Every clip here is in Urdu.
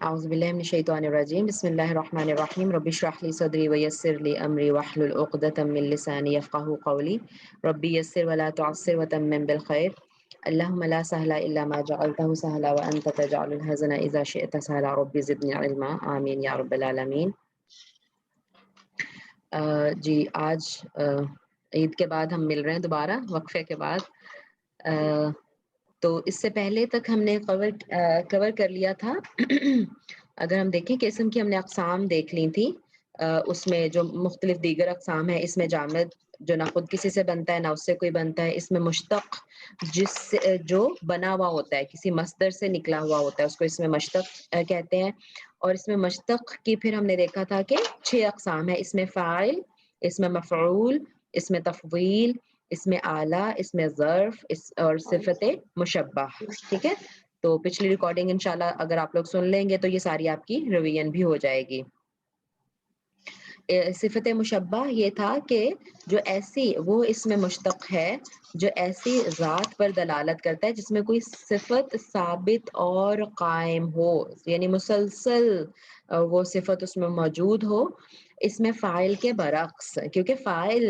اعوذ باللہ من الشیطان الرجیم بسم اللہ الرحمن الرحیم رب اشرح لی صدری ویسر لی امری واحلل عقدۃ من لسانی یفقهوا قولی ربی یسر ولا تعسر وتمم بالخیر اللهم لا سهل الا ما جعلته سهلا وانت تجعل الحزن اذا شئت سهلا ربی زدنی علما آمین یا رب العالمین۔ جی آج عید کے بعد ہم مل رہے ہیں دوبارہ وقفے کے بعد۔ تو اس سے پہلے تک ہم نے کور کر لیا تھا اگر ہم دیکھیں کہ اسم کی ہم نے اقسام دیکھ لی تھی، اس میں جو مختلف دیگر اقسام ہیں، اس میں جامد جو نہ خود کسی سے بنتا ہے نہ اس سے کوئی بنتا ہے، اس میں مشتق جس سے جو بنا ہوا ہوتا ہے کسی مصدر سے نکلا ہوا ہوتا ہے اس کو اس میں مشتق کہتے ہیں۔ اور اس میں مشتق کی پھر ہم نے دیکھا تھا کہ 6 اقسام ہیں، اس میں فاعل، اس میں مفعول، اس میں تفضیل، اس میں اعلیٰ، اس میں ظرف اور صفت مشبہ۔ ٹھیک ہے، تو پچھلی ریکارڈنگ انشاءاللہ اگر آپ لوگ سن لیں گے تو یہ ساری آپ کی ریویژن بھی ہو جائے گی۔ صفت مشبہ یہ تھا کہ جو ایسی وہ اس میں مشتق ہے جو ایسی ذات پر دلالت کرتا ہے جس میں کوئی صفت ثابت اور قائم ہو، یعنی مسلسل وہ صفت اس میں موجود ہو۔ اس میں فاعل کے برعکس، کیونکہ فاعل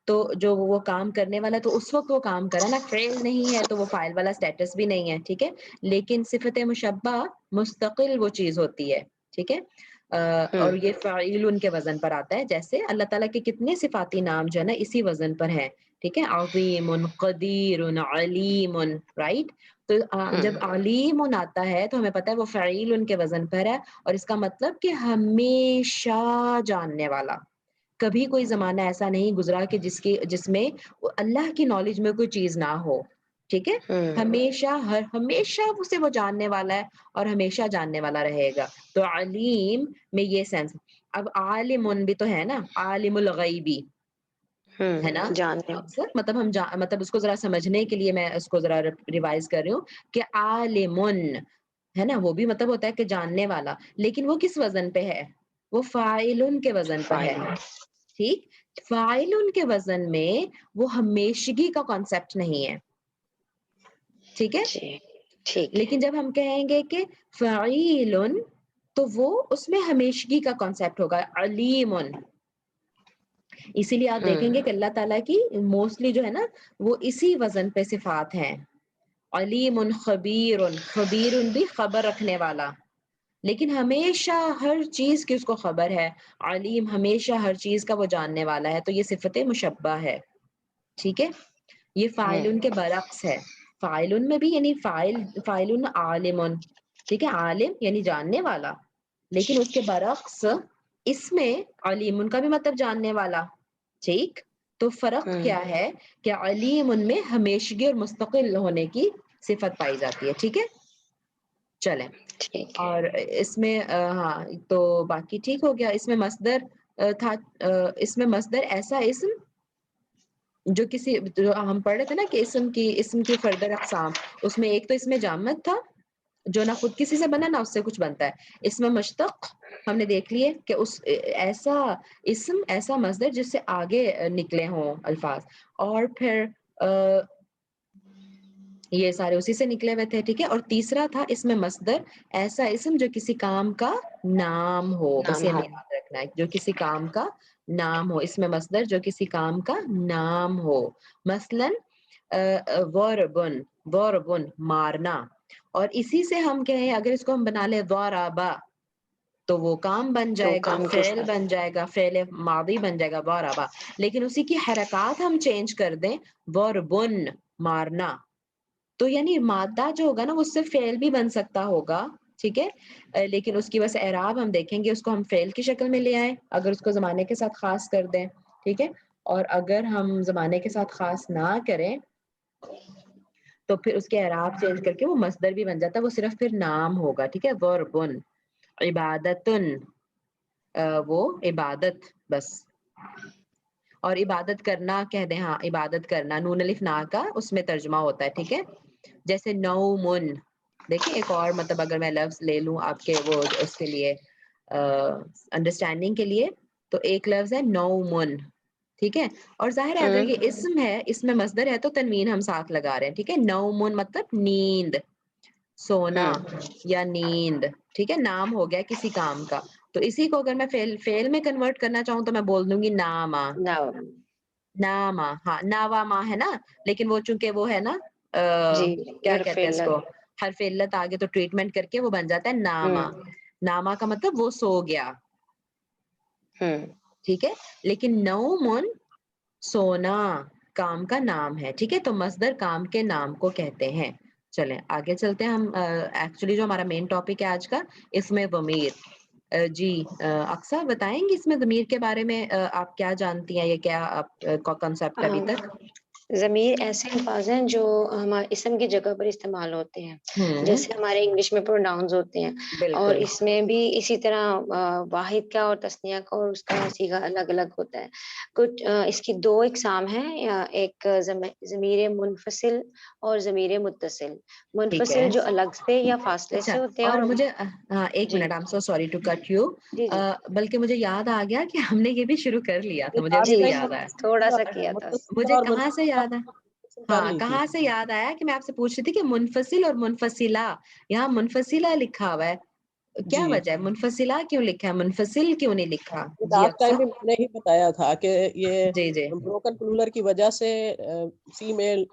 تو جو وہ کام کرنے والا تو اس وقت وہ کام کرا نا، فعل نہیں ہے تو وہ فاعل والا سٹیٹس بھی نہیں ہے، ٹھیک ہے۔ لیکن صفت مشبہ مستقل وہ چیز ہوتی ہے، ٹھیک ہے۔ اور یہ فعیل ان کے وزن پر آتا ہے، جیسے اللہ تعالیٰ کے کتنے صفاتی نام جو ہے نا اسی وزن پر ہیں، ٹھیک ہے۔ عظیم، قدیر، علیم، رائٹ۔ تو جب علیم آتا ہے تو ہمیں پتا ہے وہ فعیل ان کے وزن پر ہے، اور اس کا مطلب کہ ہمیشہ جاننے والا۔ کبھی کوئی زمانہ ایسا نہیں گزرا کہ جس میں اللہ کی نالج میں کوئی چیز نہ ہو، ٹھیک ہے۔ ہمیشہ ہمیشہ اسے وہ جاننے والا ہے اور ہمیشہ جاننے والا رہے گا۔ تو علیم میں یہ سینس۔ اب عالم بھی تو ہے نا، عالم الغیبی ہے نا۔ جانتے اب سر مطلب مطلب اس کو ذرا سمجھنے کے لیے میں اس کو ذرا ریوائز کر رہی ہوں کہ عالم ہے نا، وہ بھی مطلب ہوتا ہے کہ جاننے والا، لیکن وہ کس وزن پہ ہے؟ وہ فاعل کے وزن پر ہے، ٹھیک۔ فاعل کے وزن میں وہ ہمیشگی کا کانسیپٹ نہیں ہے، ٹھیک ہے۔ ٹھیک ہے۔ لیکن جب ہم کہیں گے کہ فعیل تو وہ اس میں ہمیشگی کا کانسیپٹ ہوگا، علیم۔ اسی لیے آپ دیکھیں گے کہ اللہ تعالیٰ کی موسٹلی جو ہے نا وہ اسی وزن پہ صفات ہیں، علیم، خبیر، خبیر بھی خبر رکھنے والا، لیکن ہمیشہ ہر چیز کی اس کو خبر ہے۔ علیم ہمیشہ ہر چیز کا وہ جاننے والا ہے، تو یہ صفت مشبہ ہے، ٹھیک ہے۔ یہ فاعل کے برعکس ہے، فاعل میں بھی یعنی فاعل عالم، ٹھیک ہے، عالم یعنی جاننے والا، لیکن اس کے برعکس اس میں علیم کا بھی مطلب جاننے والا، ٹھیک۔ تو فرق کیا ہے کہ علیم میں ہمیشگی اور مستقل ہونے کی صفت پائی جاتی ہے، ٹھیک ہے۔ چلیں، ٹھیک ہے۔ اور اس میں ہاں تو باقی ٹھیک ہو گیا۔ اس میں مصدر تھا، اس میں مصدر ایسا اسم جو جو ہم پڑھ رہے تھے نا کہ اسم کی فردر اقسام، اس میں ایک تو اس میں جامد تھا جو نہ خود کسی سے بنا نہ اس سے کچھ بنتا ہے۔ اس میں مشتق ہم نے دیکھ لیے کہ اس ایسا اسم ایسا مصدر جس سے آگے نکلے ہوں الفاظ، اور پھر یہ سارے اسی سے نکلے ہوئے تھے، ٹھیک ہے۔ اور تیسرا تھا اس میں مصدر ایسا اسم جو کسی کام کا نام ہو، بس یہ ہمیں یاد رکھنا ہے، جو کسی کام کا نام ہو، اس میں مصدر جو کسی کام کا نام ہو، مثلاً ضربن، ضربن مارنا، اور اسی سے ہم کہیں اگر اس کو ہم بنا لیں ضربا تو وہ کام بن تو جائے گا، کام کے فعل ساتھ بن جائے گا، فعل ماضی بن جائے گا ضربا۔ لیکن اسی کی حرکات ہم چینج کر دیں، ضربن مارنا، تو یعنی مادہ جو ہوگا نا اس سے فعل بھی بن سکتا ہوگا، ٹھیک ہے۔ لیکن اس کی بس اعراب ہم دیکھیں گے، اس کو ہم فعل کی شکل میں لے آئیں اگر اس کو زمانے کے ساتھ خاص کر دیں، ٹھیک ہے۔ اور اگر ہم زمانے کے ساتھ خاص نہ کریں تو پھر اس کے اعراب چینج کر کے وہ مصدر بھی بن جاتا ہے، وہ صرف پھر نام ہوگا، ٹھیک ہے۔ ضربن، عبادتن، وہ عبادت بس، اور عبادت کرنا کہہ دیں، ہاں عبادت کرنا، نون الف نا کا اس میں ترجمہ ہوتا ہے، ٹھیک ہے۔ جیسے نومن، دیکھیں ایک اور مطلب اگر میں لفظ لے لوں آپ کے وہ اس کے لیے انڈرسٹینڈنگ کے لیے، تو ایک لفظ ہے نومن، ٹھیک ہے۔ اور ظاہر ہے اگر یہ اسم ہے، اس میں مصدر ہے تو تنوین ہم ساتھ لگا رہے ہیں، ٹھیک ہے۔ نومن مطلب نیند، سونا یا نیند، ٹھیک ہے، نام ہو گیا کسی کام کا. تو اسی کو اگر میں فعل میں کنورٹ کرنا چاہوں تو میں بول دوں گی ناما. ناما، ہاں ناواما ہے نا، لیکن وہ چونکہ وہ ہے نا جی کیا حرف کہتے ہیں اس کو، علت. حرف علت آگے تو ٹریٹمنٹ کر کے وہ بن جاتا ہے ناما. ناما کا مطلب وہ سو گیا، ٹھیک ہے. لیکن نومن سونا کام کا نام ہے، ٹھیک ہے. تو مصدر کام کے نام کو کہتے ہیں. چلیں آگے چلتے ہیں. ہم ایکچولی جو ہمارا مین ٹاپک ہے آج کا، اس میں ضمیر. جی اقصیٰ بتائیں گے اس میں ضمیر کے بارے میں آپ کیا جانتی ہیں یا کیا آپ کا کنسپٹ ابھی تک؟ ضمیر ایسے الفاظ ہیں جو ہمارے اسم کی جگہ پر استعمال ہوتے ہیں، ہوں جیسے ہمارے انگلش میں پروناؤنز ہوتے ہیں، اور بالکل اس میں بھی اسی طرح واحد کا اور تثنیہ کا اور اس کا صیغہ الگ الگ ہوتا ہے. کچھ اس کی دو اقسام ہیں، ایک ضمیر منفصل اور ضمیر متصل. ٹھیک ہے. منفصل جو الگ سے یا فاصلے اچھا سے ہوتے ہیں، اور اور مجھے ایک جی minute, I am so sorry to cut you, جی جی بلکہ مجھے یاد آ گیا کہ ہم نے یہ بھی شروع کر لیا تھا، مجھے ابھی جی ابھی یاد آیا. تھوڑا سا کیا تھا. مجھے کہاں سے یاد ہے، کر ہاں لی تھی. کہاں سے یاد آیا کہ میں آپ سے پوچھ رہی تھی کہ منفصل اور منفصلہ، یہاں منفصلہ لکھا ہوا ہے، کیا جی وجہ ہے منفصلہ کیوں لکھا ہے، منفصل کیوں نہیں لکھا؟ جی لاسٹ ٹائم اقصیٰ. بھی میں نے ہی بتایا تھا کہ یہ جی جی بروکن پلولر کی وجہ سے فیمیل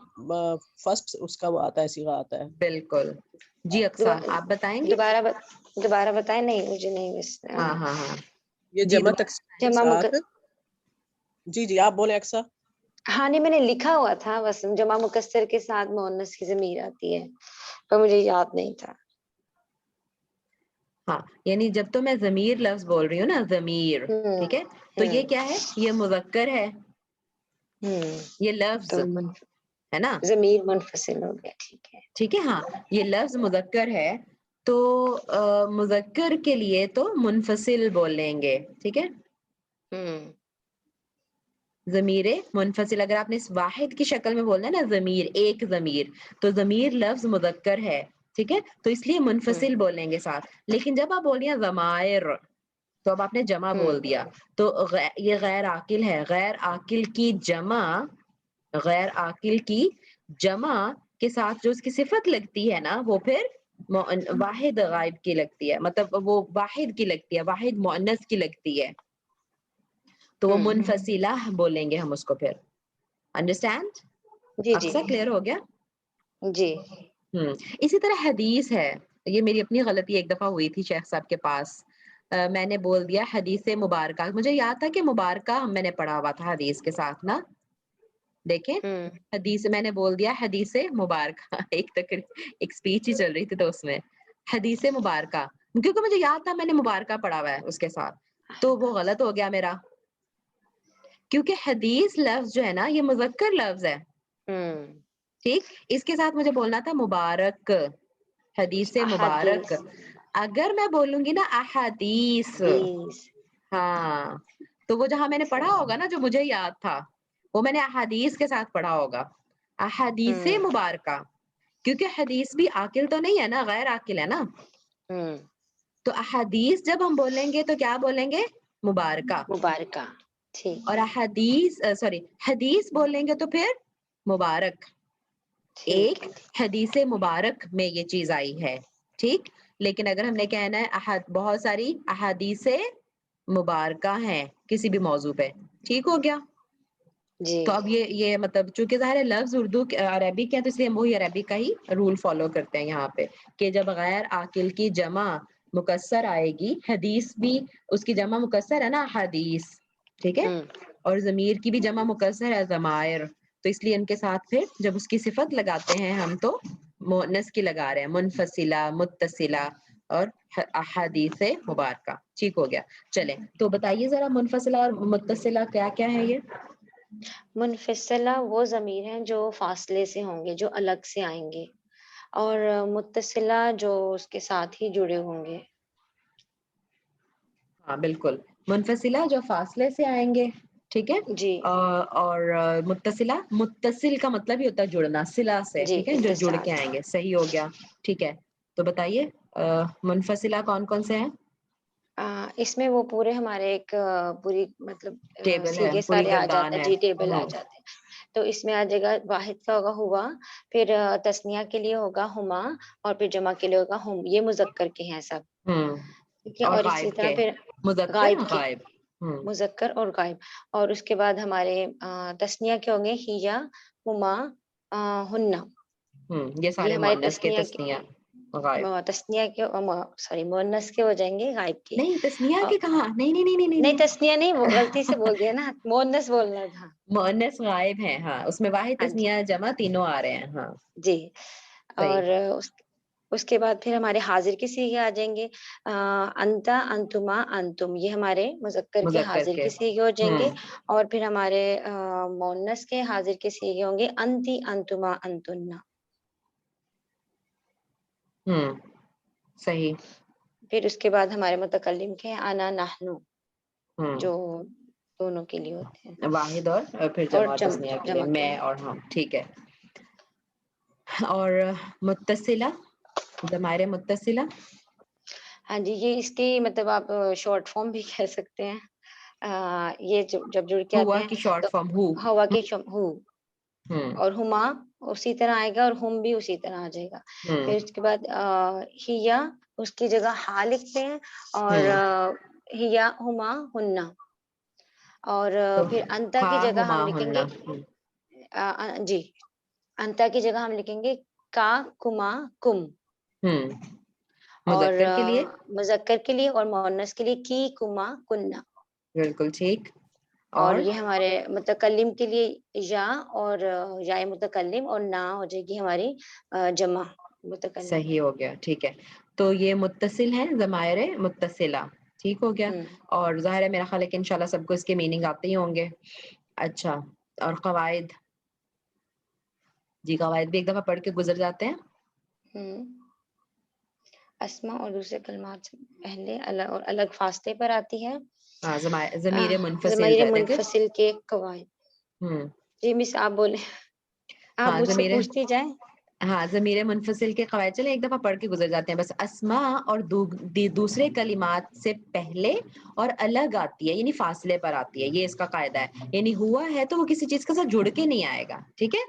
فرسٹ اس کا وہ آتا ہے، صیغہ آتا ہے. بالکل. جی اقصیٰ آپ بتائیں گے. دوبارہ بتائیں. نہیں مجھے نہیں ہاں ہاں ہاں یہ جی جمع تقسیم کے جمع ساتھ. جی جی آپ بولیں اکثر. ہاں نہیں میں نے لکھا ہوا تھا، بس جمع مکسر کے ساتھ مؤنث کی ضمیر آتی ہے، پر مجھے یاد نہیں تھا. ہاں یعنی جب تو میں ضمیر لفظ بول رہی ہوں نا، ضمیر، ٹھیک ہے، تو یہ کیا ہے، یہ مذکر ہے، یہ لفظ تو ہے نا، ضمیر منفصل ہو گیا. ٹھیک ہے ٹھیک ہے. ہاں یہ لفظ مذکر ہے، تو مذکر کے لیے تو منفصل بول لیں گے، ٹھیک ہے. ضمیر منفصل اگر آپ نے اس واحد کی شکل میں بولنا ہے نا، ضمیر ایک ضمیر، تو ضمیر لفظ مذکر ہے، ٹھیک ہے، تو اس لیے منفصل بولیں گے ساتھ. لیکن جب آپ بول رہی ہیں ضمائر، تو اب آپ نے جمع بول دیا، تو یہ غیر عاقل ہے. غیر عاقل کی جمع، غیر عاقل کی جمع کے ساتھ جو اس کی صفت لگتی ہے نا، وہ پھر واحد غائب کی لگتی ہے، مطلب وہ واحد کی لگتی ہے، واحد مؤنث کی لگتی ہے، تو وہ منفصلہ بولیں گے ہم اس کو پھر. انڈرسٹینڈ؟ جی جی اکثر کلیئر ہو گیا. جی. اسی طرح حدیث ہے، یہ میری اپنی غلطی ایک دفعہ ہوئی تھی شیخ صاحب کے پاس، میں نے بول دیا حدیث مبارکہ، مجھے یاد تھا کہ مبارکہ میں نے پڑھا ہوا تھا حدیث کے ساتھ نا، دیکھیں حدیث میں نے بول دیا حدیث مبارکہ، ایک سپیچ ہی چل رہی تھی تو اس میں حدیث مبارکہ، کیونکہ مجھے یاد تھا میں نے مبارکہ پڑھا ہوا ہے اس کے ساتھ، تو وہ غلط ہو گیا میرا، کیونکہ حدیث لفظ جو ہے نا یہ مذکر لفظ ہے، ٹھیک. اس کے ساتھ مجھے بولنا تھا مبارک، حدیث مبارک. احادیث اگر میں بولوں گی نا احادیث، ہاں تو وہ جہاں میں نے پڑھا ہوگا نا، جو مجھے یاد تھا وہ میں نے احادیث کے ساتھ پڑھا ہوگا، احادیث مبارکہ، کیونکہ حدیث بھی عاقل تو نہیں ہے نا، غیر عاقل ہے نا، تو احادیث جب ہم بولیں گے تو کیا بولیں گے، مبارکہ. مبارکہ. ٹھیک اور ہے حدیث بولیں گے تو پھر مبارک. ٹھیک ایک ہے. حدیث مبارک میں یہ چیز آئی ہے، ٹھیک. لیکن اگر ہم نے کہنا ہے بہت ساری احادیث مبارکہ ہیں کسی بھی موضوع پہ، ٹھیک ہو گیا. جی تو اب یہ مطلب چونکہ ظاہر ہے لفظ اردو عربک ہے، تو اس لیے ہم وہی عربک کا ہی رول فالو کرتے ہیں یہاں پہ، کہ جب غیر عاقل کی جمع مکسر آئے گی، حدیث بھی اس کی جمع مکسر ہے نا حدیث، ٹھیک ہے، اور ضمیر کی بھی جمع مکسر ہے ضمائر، تو اس لیے ان کے ساتھ پھر جب اس کی صفت لگاتے ہیں ہم تو مؤنث کی لگا رہے ہیں، منفصلہ، متصلہ اور احادیث مبارکہ. ٹھیک ہو گیا. چلیں تو بتائیے ذرا منفصلہ اور متصلہ کیا کیا ہے یہ؟ منفصلہ وہ ضمیر ہیں جو فاصلے سے ہوں گے، جو الگ سے آئیں گے، اور متصلہ جو اس کے ساتھ ہی جڑے ہوں گے. ہاں بالکل، منفصلہ جو فاصلے سے آئیں گے، ٹھیک ہے، جی اور متصلہ، متصل کا مطلب ہی ہوتا ہے جڑنا، صلہ سے، جی ٹھیک ہے، جو جڑ اتصال. کے آئیں گے. صحیح ہو گیا. ٹھیک ہے، تو بتائیے منفصلہ کون کون سے ہیں؟ اس میں وہ پورے ہمارے ایک پوری مطلب ٹیبل ہے، سیگے پوری سارے آ گردان جاتے ہیں، ہے. جی ٹیبل آ جاتے ہیں. تو اس میں آ جائے گا واحد کا ہوگا ہوا، پھر تسنیہ کے لیے ہوگا ہما، اور پھر جمع کے لیے ہوگا ہم. یہ مذکر کے ہیں سب، ٹھیک ہے. اور اور اسی غائب طرح کے پھر مذکر غائب کے، غائب. مذکر اور غائب. اور اس کے بعد ہمارے تسنیہ کے ہوں گے ہیا، ہما، ہننا. یہ یہ سارے ہمارے مؤنث کے تسنیہ تسنیہ غائب. تسنیہ کے، سوری مؤنث کے ہو جائیں گے غائب کے. نہیں تسنیہ اور کے کہاں، نہیں نہیں نہیں نہیں نہیں نہیں نہیں. تسنیہ نہیں، وہ غلطی سے بول دیا نا، مؤنث بولنا تھا. مؤنث غائب ہیں، ہاں اس میں واحد ہاں جی تسنیہ جمع تینوں آ رہے ہیں. ہاں جی. صحیح. اور اس کے بعد پھر ہمارے حاضر کے صیغے آ جائیں گے. انتا، انتما، انتم، یہ ہمارے مذکر کے مذکر حاضر کے. کے صیغے ہو جائیں گے. ہوں اور پھر ہمارے مؤنث کے حاضر کے صیغے ہوں گے انتی، انتما، انتن. صحیح. پھر اس کے بعد ہمارے متکلم کے انا، نحنو، ہوں جو دونوں کے لیے ہوتے ہیں. واحد اور پھر اور جمع تسنیہ کے لیے جمع میں اور ہم. ٹھیک ہے. اور متصلہ، ضمائر متصلہ. ہاں جی، یہ اس کی مطلب آپ شارٹ فارم بھی کہہ سکتے ہیں. یہ جب جڑ کے آتے ہوا ہیں کی تو شارٹ فارم ہو. ہوا کی ہو، ہوں اور ہما اسی طرح آئے گا، اور ہم بھی اسی طرح آ جائے گا. ہوں پھر اس کے بعد ہیا، اس کی جگہ ہا لکھتے ہیں، اور ہوں ہیا، ہما، ہننا. اور تو پھر انتا ہا کی جگہ ہما ہم لکھیں ہننا. گے جی، انتا کی جگہ ہم لکھیں گے کا، کما، کم. ہوں اور مذکر کے لیے مذکر کے لیے اور مؤنث کے لیے کی، کما، کننا. بالکل ٹھیک. اور یہ ہمارے متکلم کے لیے یا، اور یا متکلم، اور نہ ہو جائے گی ہماری جمع متکلم. صحیح ہو گیا. ٹھیک ہے. تو یہ متصل ہیں ضمائر متصلہ. ٹھیک ہو گیا. ہوں اور ظاہر ہے میرا خیال ہے کہ انشاءاللہ سب کو اس کے میننگ آتے ہی ہوں گے. اچھا، اور قواعد. جی قواعد بھی ایک دفعہ پڑھ کے گزر جاتے ہیں. اسماء اور دوسرے کلمات سے پہلے الگ اور الگ فاصلے پر آتی ہے. ہاں ضمیر منفصل ضمیر کہتے ہیں پھر. منفصل کے قواعد. ہوں جی مس آپ بولیں، آپ ہاں مجھ سے ضمیر پوچھتی جائیں. ہاں ضمیر منفصل کے قواعد چلیں ایک دفعہ پڑھ کے گزر جاتے ہیں بس. اسماء اور دوسرے کلمات سے پہلے اور الگ آتی ہے، یعنی فاصلے پر آتی ہے. یہ اس کا قاعدہ ہے. یعنی ہوا ہے تو وہ کسی چیز کے ساتھ جڑ کے نہیں آئے گا. ٹھیک ہے.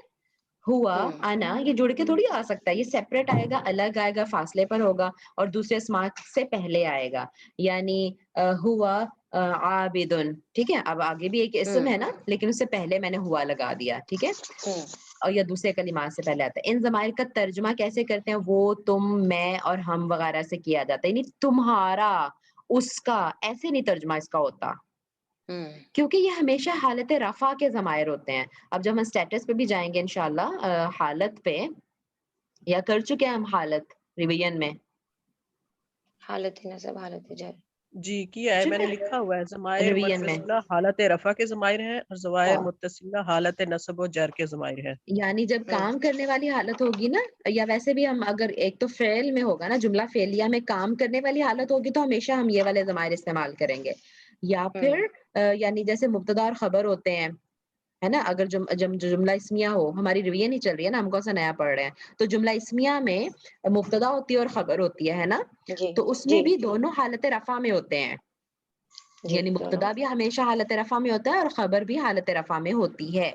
ہوا، آنا، یہ جڑ کے تھوڑی آ سکتا ہے. یہ سیپریٹ آئے گا، الگ آئے گا، فاصلے پر ہوگا، اور دوسرے اسماء سے پہلے آئے گا. یعنی ہوا عابدن. ٹھیک ہے. اب آگے بھی ایک اسم ہے نا، لیکن اس سے پہلے میں نے ہوا لگا دیا. ٹھیک ہے. اور یا دوسرے کلمات سے پہلے آتا ہے. ان ضمائر کا ترجمہ کیسے کرتے ہیں؟ وہ، تم، میں اور ہم وغیرہ سے کیا جاتا ہے. یعنی تمہارا، اس کا، ایسے نہیں ترجمہ اس کا ہوتا، کیونکہ یہ ہمیشہ حالت رفع کے ضمائر ہوتے ہیں. اب جب ہم اسٹیٹس پہ بھی جائیں گے انشاءاللہ، حالت پہ، یا کر چکے ہیں ہم حالت ریویژن میں. حالت نصب، حالت جر. جی کیا ہے، میں نے لکھا ہوا ہے ضمائر ریویژن میں. منفصلہ حالت رفع کے ضمائر ہیں، اور ضمائر متصلہ حالت نصب و جر کے ضمائر ہیں. یعنی جب کام کرنے والی حالت ہوگی نا، یا ویسے بھی ہم اگر ایک تو فعل میں ہوگا نا، جملہ فعلیہ میں کام کرنے والی حالت ہوگی تو ہمیشہ ہم یہ والے ضمائر استعمال کریں گے. یا پھر یعنی جیسے مبتدا اور خبر ہوتے ہیں، ہے نا. اگر جملہ اسمیہ ہو، ہماری رویہ نہیں چل رہی ہے نا، ہم کون سا نیا پڑھ رہے ہیں، تو جملہ اسمیہ میں مبتدا ہوتی ہے اور خبر ہوتی ہے نا. جی تو اس میں جی بھی دونوں حالت رفع میں ہوتے ہیں. جی یعنی دونوں. مبتدا بھی ہمیشہ حالت رفع میں ہوتا ہے اور خبر بھی حالت رفع میں ہوتی ہے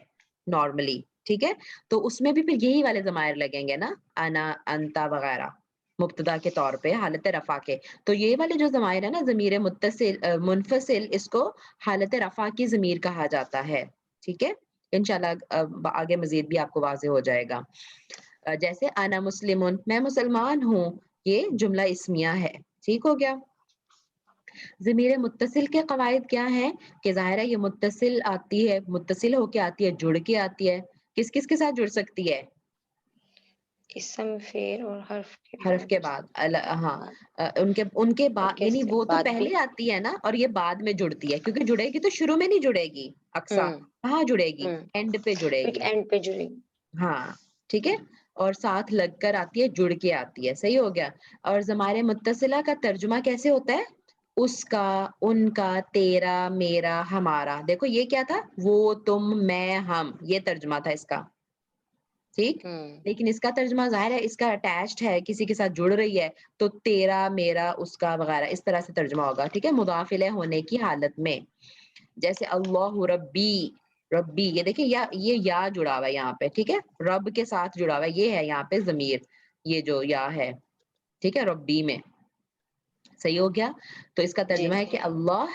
نارملی. ٹھیک ہے. تو اس میں بھی پھر یہی والے ضمائر لگیں گے نا، انا، انتا وغیرہ، مبتدا کے طور پہ حالت رفع کے. تو یہ والے جو ضمائر ہے نا، ضمیر منفصل، اس کو حالت رفع کی ضمیر کہا جاتا ہے. ٹھیک ہے. انشاءاللہ آگے مزید بھی آپ کو واضح ہو جائے گا. جیسے انا مسلمون، میں مسلمان ہوں، یہ جملہ اسمیہ ہے. ٹھیک ہو گیا. ضمیر متصل کے قواعد کیا ہیں؟ کہ ظاہر ہے یہ متصل آتی ہے، متصل ہو کے آتی ہے، جڑ کے آتی ہے. کس کس کے ساتھ جڑ سکتی ہے؟ اسم، فعل اور حرف کے بعد. ہاں ان کے بعد، یعنی وہ تو بعد بھی. پہلے آتی ہے نا، اور یہ بعد میں جڑتی ہے. کیونکہ جڑے گی تو شروع میں نہیں جڑے گی اکثر. کہاں جڑے گی؟ اینڈ پہ جڑے گی. اینڈ پہ جڑے گی. ہاں ٹھیک ہے. اور ساتھ لگ کر آتی ہے، جڑ کے آتی ہے. صحیح ہو گیا. اور ضمائر متصلہ کا ترجمہ کیسے ہوتا ہے؟ اس کا، ان کا، تیرا، میرا، ہمارا. دیکھو یہ کیا تھا؟ وہ، تم، میں، ہم، یہ ترجمہ تھا اس کا. ٹھیک. لیکن اس کا ترجمہ ظاہر ہے اس کا اٹیچڈ ہے، کسی کے ساتھ جڑ رہی ہے، تو تیرا، میرا، اس کا وغیرہ اس طرح سے ترجمہ ہوگا. ٹھیک ہے. مضاف الیہ ہونے کی حالت میں. جیسے اللہ ربی، ربی، یہ دیکھیں یہ یا جڑا ہوا ہے یہاں پہ، ٹھیک ہے، رب کے ساتھ جڑا ہوا ہے، یہ ہے یہاں پہ ضمیر، یہ جو یا ہے، ٹھیک ہے، ربی میں، صحیح ہو گیا. تو اس کا جی ترجمہ ہے کہ اللہ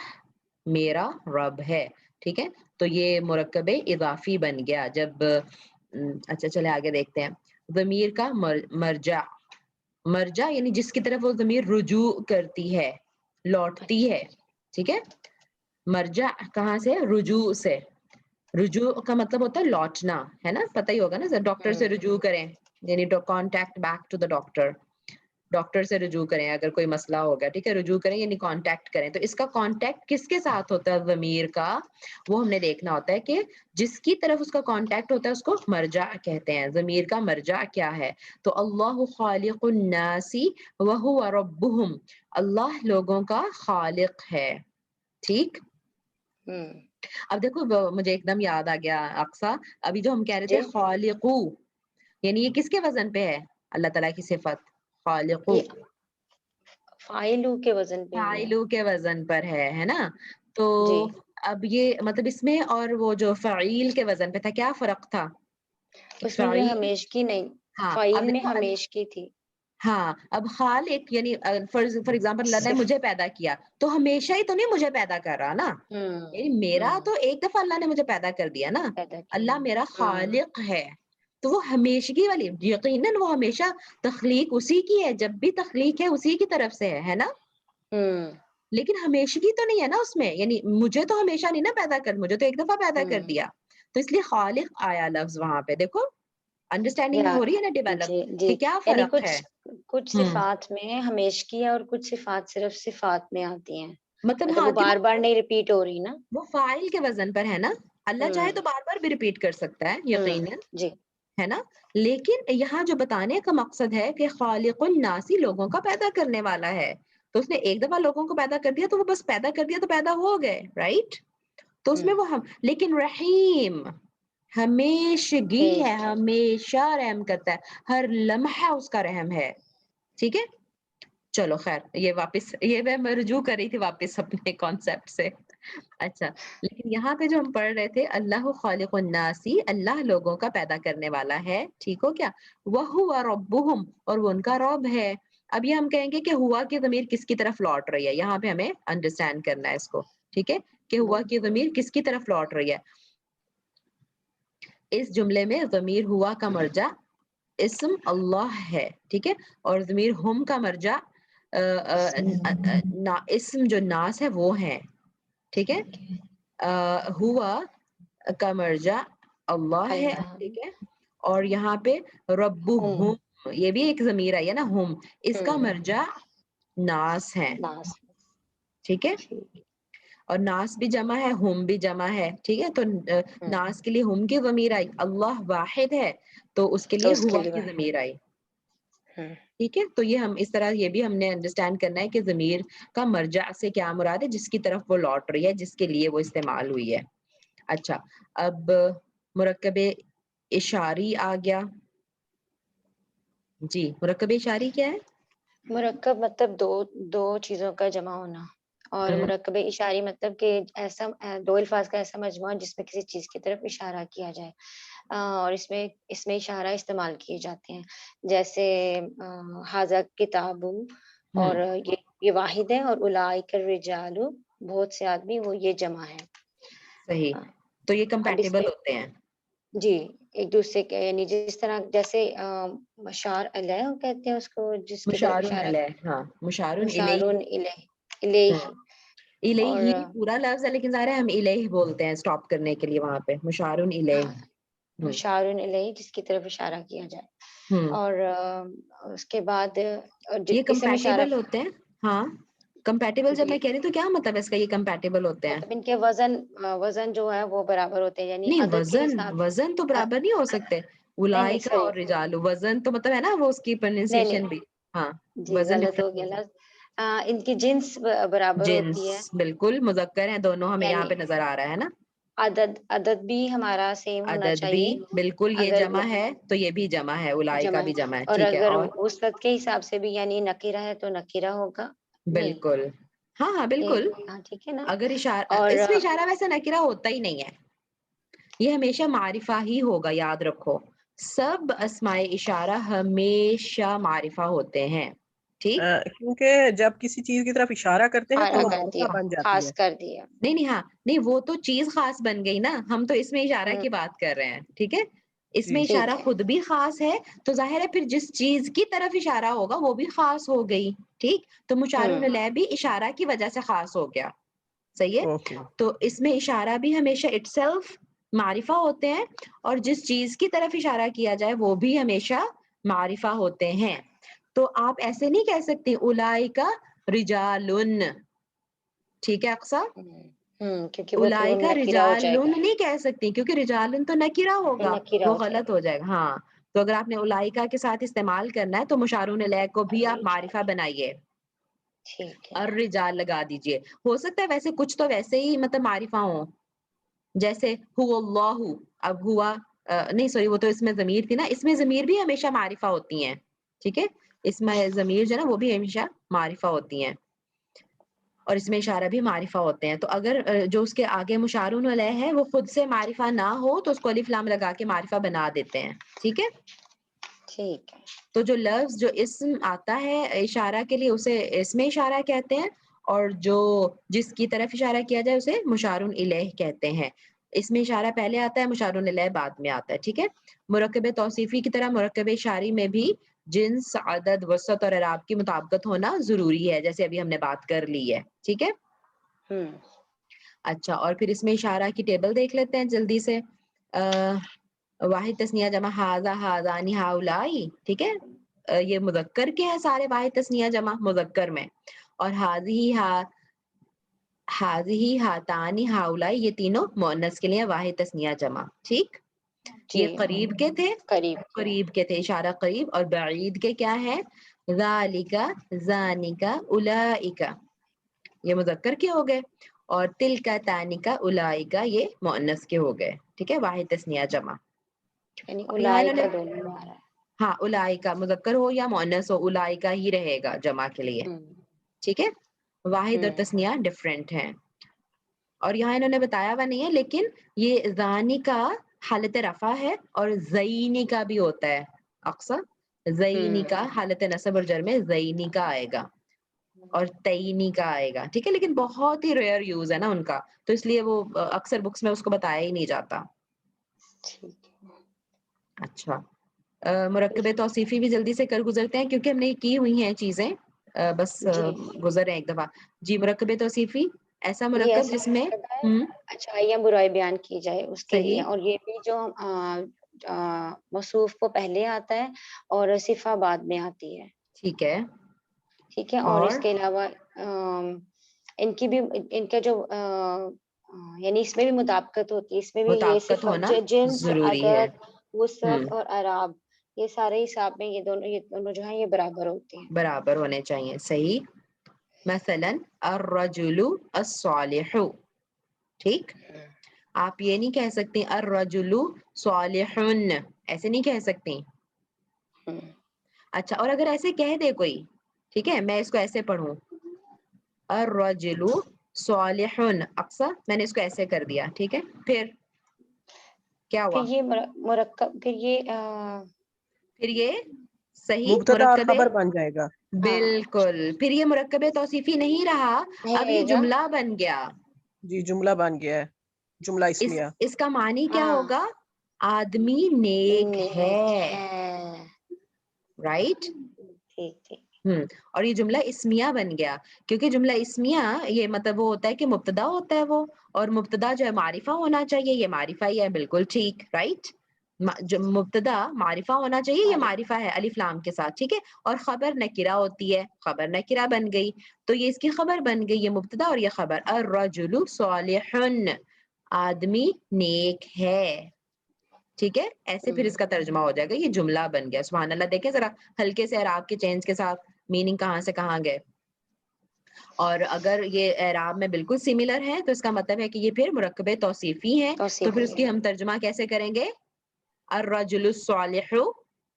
میرا رب ہے، ٹھیک ہے. تو یہ مرکب اضافی بن گیا جب اچھا چلے آگے دیکھتے ہیں. ضمیر کا مرجع، مرجع یعنی جس کی طرف وہ ضمیر رجوع کرتی ہے، لوٹتی ہے، ٹھیک ہے. مرجع کہاں سے؟ رجوع سے. رجوع کا مطلب ہوتا ہے لوٹنا، ہے نا، پتہ ہی ہوگا نا، ڈاکٹر سے رجوع کریں یعنی contact back to the doctor, doctor سے رجوع کریں اگر کوئی مسئلہ ہوگا، ٹھیک ہے، رجوع کریں یعنی کانٹیکٹ کریں. تو اس کا کانٹیکٹ کس کے ساتھ ہوتا ہے ضمیر کا؟ وہ ہم نے دیکھنا ہوتا ہے کہ جس کی طرف اس کا کانٹیکٹ ہوتا ہے اس کو مرجع کہتے ہیں. ضمیر کا مرجع کیا ہے؟ تو اللہ خالق الناس وہو ربہم، اللہ لوگوں کا خالق ہے، ٹھیک. اب دیکھو مجھے ایک دم یاد آ گیا اقصا، ابھی جو ہم کہہ رہے تھے جی. خالقو، یعنی یہ کس کے وزن پہ ہے؟ اللہ تعالیٰ کی صفت خالقو، یہ فاعلو کے وزن پہ ہی ہے. فاعلو کے وزن پر ہے نا. تو جی. اب یہ مطلب اس میں اور وہ جو فعیل کے وزن پہ تھا کیا فرق تھا؟ اس میں جو فعیل، ہمیشگی نہیں، ہاں اب فاعل میں دیکھو ہمیشگی تھی. ہاں اب خالق یعنی فار ایگزامپل اللہ نے صف مجھے پیدا کیا تو ہمیشہ ہی تو نہیں مجھے پیدا کر رہا نا، یعنی میرا تو ایک دفعہ اللہ نے مجھے پیدا کر دیا نا. پیدا کیا. اللہ میرا خالق ہے تو وہ ہمیشگی والی، یقیناً وہ ہمیشہ تخلیق اسی کی ہے، جب بھی تخلیق ہے اسی کی طرف سے ہے نا، لیکن ہمیشگی تو نہیں ہے نا اس میں، یعنی مجھے تو ہمیشہ نہیں نا پیدا کر، مجھے تو ایک دفعہ پیدا کر دیا. تو اس لیے خالق آیا لفظ وہاں پہ، دیکھو انڈرسٹینڈنگ یا ہو رہی ہے نا جی ڈیولپ جی، کہ کیا یعنی فرق ہے. کچھ ہوں صفات میں ہمیشگی ہے اور کچھ صفات صرف صفات میں آتی ہیں، مطلب مطلب ہاں وہ کہ بار بار نہیں ریپیٹ ہو رہی نا. وہ فاعل کے وزن پر ہے نا، اللہ چاہے ہوں تو بار بار بھی ریپیٹ کر سکتا ہے ہوں یقیناً، جی. ہے نا. لیکن یہاں جو بتانے کا مقصد ہے کہ خالق الناسی لوگوں کا پیدا کرنے والا ہے، تو اس نے ایک دفعہ لوگوں کو پیدا کر دیا تو وہ بس پیدا کر دیا تو پیدا ہو گئے، رائٹ. تو اس میں وہ ہم، لیکن رحیم ہمیشگی ہے، ہمیشہ. ہمیشہ رحم کرتا ہے، ہر لمحہ اس کا رحم ہے، ٹھیک ہے. چلو خیر، یہ واپس یہ میں رجوع کر رہی تھی واپس اپنے کانسیپٹ سے. اچھا، لیکن یہاں پہ جو ہم پڑھ رہے تھے اللہ خالق الناسی، اللہ لوگوں کا پیدا کرنے والا ہے، ٹھیک ہو کیا. وَهُوَ رَبُّهُمْ، اور وہ ان کا رب ہے. اب یہ ہم کہیں گے کہ ہوا کی ضمیر کس کی طرف لوٹ رہی ہے، یہاں پہ ہمیں انڈرسٹینڈ کرنا ہے اس کو، ٹھیک ہے، کہ ہوا کی ضمیر کس کی طرف لوٹ رہی ہے. اس جملے میں ضمیر ہوا کا مرجع اسم اللہ ہے، ٹھیک ہے، اور ضمیر ہم کا مرجع اسم جو ناس ہے وہ ہیں، ٹھیک ہے. ہوا کا مرجع اللہ ہے، اللہ. ٹھیک ہے، اور یہاں پہ ربہم، یہ بھی ایک ضمیر آئی ہے نا ہم، اس کا مرجع ناس ہے، ناس. ٹھیک ہے. ٹھیک. اور ناس بھی جمع ہے، ہم بھی جمع ہے، ٹھیک ہے. تو ناس کے لیے ہم کی ضمیر آئی، اللہ واحد ہے تو اس کے تو لیے اس کے ہوا کی لیے ضمیر آئی، ٹھیک ہے. تو یہ ہم اس طرح یہ بھی ہم نے انڈرسٹینڈ کرنا ہے کہ ضمیر کا مرجع سے کیا مراد ہے، جس کی طرف وہ لوٹ رہی ہے، جس کے لیے وہ استعمال ہوئی ہے. اچھا، اب مرکب اشاری آ گیا. جی، مرکب اشاری کیا ہے؟ مرکب مطلب دو چیزوں کا جمع ہونا، اور مرکب اشاری مطلب کہ ایسا دو الفاظ کا ایسا مجموعہ جس میں کسی چیز کی طرف اشارہ کیا جائے، اور اس میں اشارہ استعمال کیے جاتے ہیں، جیسے ھذا کتاب، اور یہ واحد ہے، اور اولئک الرجال بہت سے آدمی، وہ یہ جمع ہے. صحیح، تو یہ اب اس کمپیٹیبل میں ہوتے ہیں. جی ایک دوسرے کے، یعنی جس طرح جیسے مشار علیہ کہتے ہیں اس کو، جس کی طرف مشارن اشارہ، علیہ، ہاں مشارن مشارون الیہ، الیہ. اور الیہ پورا لفظ ہے لیکن ظاہر ہے ہم الیہ بولتے ہیں اسٹاپ کرنے کے لیے وہاں پہ، مشارن الیہ. ہاں مشارون الیہ جس کی طرف اشارہ کیا جائے. اور اس کے بعد یہ اسم اشارہ، کمپیٹیبل ہوتے ہیں. ہاں کمپیٹیبل جب جی میں کہہ رہی ہوں تو کیا مطلب ہے اس کا، یہ کمپیٹیبل ہوتے ہیں؟ مطلب ان کے وزن جو ہے وہ برابر ہوتے ہیں، یعنی نہیں، عدد کے حساب وزن تو سے. برابر نہیں ہو سکتے. نہیں نہیں اولائکا سوری، اور رجال، وزن تو مطلب ہے نا وہ اس کی نہیں پروننسیشن بھی، نہیں ہاں جی وزن غلط ہو ڈفرنٹ گیا ہوگا. لفظ. ان کی جنس برابر جنس ہوتی ہے، بالکل مذکر ہیں دونوں، ہمیں یہاں یعنی پہ نظر آ رہا ہے نا. عدد بھی ہمارا سیم ہونا عدد بھی چاہیے. بالکل، یہ اگر جمع ہے تو یہ بھی جمع ہے، اولائکا جمع ہے، بھی جمع ہے، اور ٹھیک ہے. اگر اور وسعت کے حساب سے بھی، یعنی نکیرہ ہے تو نکیرہ ہوگا. نہیں بالکل، ہاں ہاں بالکل. ہاں ٹھیک ہے نا. اگر اشارہ، اور اس میں اشارہ ویسے نکرہ ہوتا ہی نہیں ہے، یہ ہمیشہ معرفہ ہی ہوگا، یاد رکھو سب اسماء اشارہ ہمیشہ معرفہ ہوتے ہیں، ٹھیک؟ کیونکہ جب کسی چیز کی طرف اشارہ کرتے ہیں تو اشارہ وہ کر دیا، معرفہ بن جاتی خاص ہے. کر دیا. نہیں ہاں نہیں، وہ تو چیز خاص بن گئی نا، ہم تو اس میں اشارہ کی بات کر رہے ہیں، ٹھیک ہے؟ اس میں جی اشارہ ٹھیک ہے. خود بھی خاص ہے، تو ظاہر ہے پھر جس چیز کی طرف اشارہ ہوگا وہ بھی خاص ہو گئی، ٹھیک؟ تو مشار الیہ بھی اشارہ کی وجہ سے خاص ہو گیا، صحیح ہے؟ اوکے. تو اس میں اشارہ بھی ہمیشہ اٹ سیلف معرفہ ہوتے ہیں، اور جس چیز کی طرف اشارہ کیا جائے وہ بھی ہمیشہ معرفہ ہوتے ہیں. تو آپ ایسے نہیں کہہ سکتے اولئک رجالن، ٹھیک ہے اقصا؟ کیونکہ وہ پھر اولئک نکیرہ ہو جائے رجالن گا، نہیں کہہ سکتی کیونکہ رجالن تو نکرہ ہوگا، نکیرہ وہ ہو جائے غلط گا. ہو جائے گا. ہاں تو اگر آپ نے اولئک کے ساتھ استعمال کرنا ہے تو مشارون الیہ کو بھی آپ معرفہ بنائیے، ٹھیک ہے. الرجال لگا دیجئے. ہو سکتا ہے ویسے کچھ تو ویسے ہی مطلب معرفہ ہوں، جیسے هو اللہ، اب ہوا نہیں سوری وہ تو اس میں ضمیر تھی نا، اس میں ضمیر بھی ہمیشہ معرفہ ہوتی ہیں، ٹھیک ہے؟ اس میں ضمیر جو ہے نا وہ بھی ہمیشہ معرفہ ہوتی ہیں، اور اس میں اشارہ بھی معرفہ ہوتے ہیں. تو اگر جو اس کے آگے مشارون علیہ ہے وہ خود سے معرفہ نہ ہو تو اس کو الف لام لگا کے معرفہ بنا دیتے ہیں، ٹھیک ہے؟ ٹھیک ہے. تو جو لفظ جو اسم آتا ہے اشارہ کے لیے اسے اسم اشارہ کہتے ہیں، اور جو جس کی طرف اشارہ کیا جائے اسے مشارون الیہ کہتے ہیں. اس میں اشارہ پہلے آتا ہے، مشارون الیہ بعد میں آتا ہے، ٹھیک ہے؟ مرکب توصیفی کی طرح مرکب اشاری میں بھی جنس، عدد، وسعت اور اعراب کی مطابقت ہونا ضروری ہے، جیسے ابھی ہم نے بات کر لی ہے، ٹھیک ہے؟ اچھا، اور پھر اس میں اشارہ کی ٹیبل دیکھ لیتے ہیں جلدی سے. واحد تثنیہ جمع ھذا ھذانی ھؤلائی، ٹھیک ہے؟ یہ مذکر کے ہیں سارے واحد تثنیہ جمع مذکر میں، اور ھذی ھاتانی ھؤلائی یہ تینوں مؤنث کے لیے واحد تثنیہ جمع، ٹھیک؟ جی. یہ قریب کے تھے، قریب کے. قریب کے تھے اشارہ قریب، اور بعید کے کیا ہے؟ ذالک، ذانک، اولئک یہ مذکر کے ہو گئے، اور تلک، تانک، اولئک یہ مؤنث کے ہو گئے، ٹھیک ہے؟ واحد تثنیہ جمع. یعنی اور یہاں انہوں اولئک نے دونوں میں آ رہا ہے. ہاں اولئک مذکر ہو یا مؤنث ہو اولئک ہی رہے گا جمع کے لیے، ٹھیک ہے؟ واحد اور تثنیہ ڈفرینٹ ہیں. اور یہاں انہوں نے بتایا ہوا نہیں ہے لیکن یہ ذانی کا حالت رفع ہے، اور زینی کا بھی ہوتا ہے اقصا، زینی کا حالت نصب اور جر میں زینی کا آئے گا، اور تعینی کا آئے گا، ٹھیک ہے؟ لیکن بہت ہی ریئر یوز ہے نا ان کا، تو اس لیے وہ اکثر بکس میں اس کو بتایا ہی نہیں جاتا. اچھا، مرکب توصیفی بھی جلدی سے کر گزرتے ہیں کیونکہ ہم نے کی ہوئی ہیں چیزیں، بس جی. گزر رہے ہیں ایک دفعہ. جی، مرکب توصیفی ایسا یہ مرکب ایسا جس میں مرکب ہے اچھائی یا برائی بیان کی جائے اس کے لیے، صحیح، اور یہ بھی جو موصوف کو پہلے آتا ہے اور صفہ بعد میں آتی ہے، ٹھیک ہے؟ ٹھیک ہے؟ اور اس کے علاوہ ان کی بھی ان کا جو یعنی اس میں بھی مطابقت ہوتی ہے، اس میں بھی یہ مطابقت صفت ہونا جنس، ضروری ہے. عدد، ہوں، وسعت اور اعراب، یہ سارے حساب میں یہ دونوں جو ہیں یہ برابر ہوتے ہیں. برابر ہونے چاہیے، صحیح. مثلا الرجل الصالح، ٹھیک؟ آپ یہ نہیں کہہ سکتے الرجل صالح، ایسے نہیں کہہ سکتے. اچھا، اور اگر ایسے کہہ دے کوئی، ٹھیک ہے، میں اس کو ایسے پڑھوں الرجل صالح، اقصا میں نے اس کو ایسے کر دیا، ٹھیک ہے؟ پھر کیا پھر ہوا؟ یہ مرکب، پھر یہ پھر یہ صحیح مبتدا اور مرکب، خبر بن جائے گا. بالکل، پھر یہ مرکب توصیفی نہیں رہا، نہیں اب یہ رہے گا. جملہ بن گیا. جی، جملہ بن گیا ہے، جملہ اسمیہ. اس کا معنی کیا ہاں، ہوگا؟ آدمی نیک نیک ہے، ہے. رائٹ؟ ٹھیک ٹھیک. اور یہ جملہ اسمیہ بن گیا، کیونکہ جملہ اسمیہ یہ مطلب وہ ہوتا ہے کہ مبتدا ہوتا ہے وہ، اور مبتدا جو ہے معرفہ ہونا چاہیے، یہ معرفہ ہی ہے، بالکل ٹھیک، رائٹ؟ جو مبتدا معرفہ ہونا چاہیے یہ معرفہ ہے الف لام کے ساتھ، ٹھیک ہے؟ اور خبر نکرہ ہوتی ہے، خبر نکرہ بن گئی، تو یہ اس کی خبر بن گئی، یہ مبتدا اور یہ خبر. الرجل صالح، آدمی نیک ہے، ٹھیک ہے؟ ایسے پھر اس کا ترجمہ ہو جائے گا، یہ جملہ بن گیا. سبحان اللہ، دیکھیں ذرا ہلکے سے اعراب کے چینج کے ساتھ میننگ کہاں سے کہاں گئے. اور اگر یہ اعراب میں بالکل سملر ہے تو اس کا مطلب ہے کہ یہ پھر مرکب توصیفی ہے، تو پھر توصیفی اس ہے، کی ہم ترجمہ کیسے کریں گے؟ الرجل الصالح،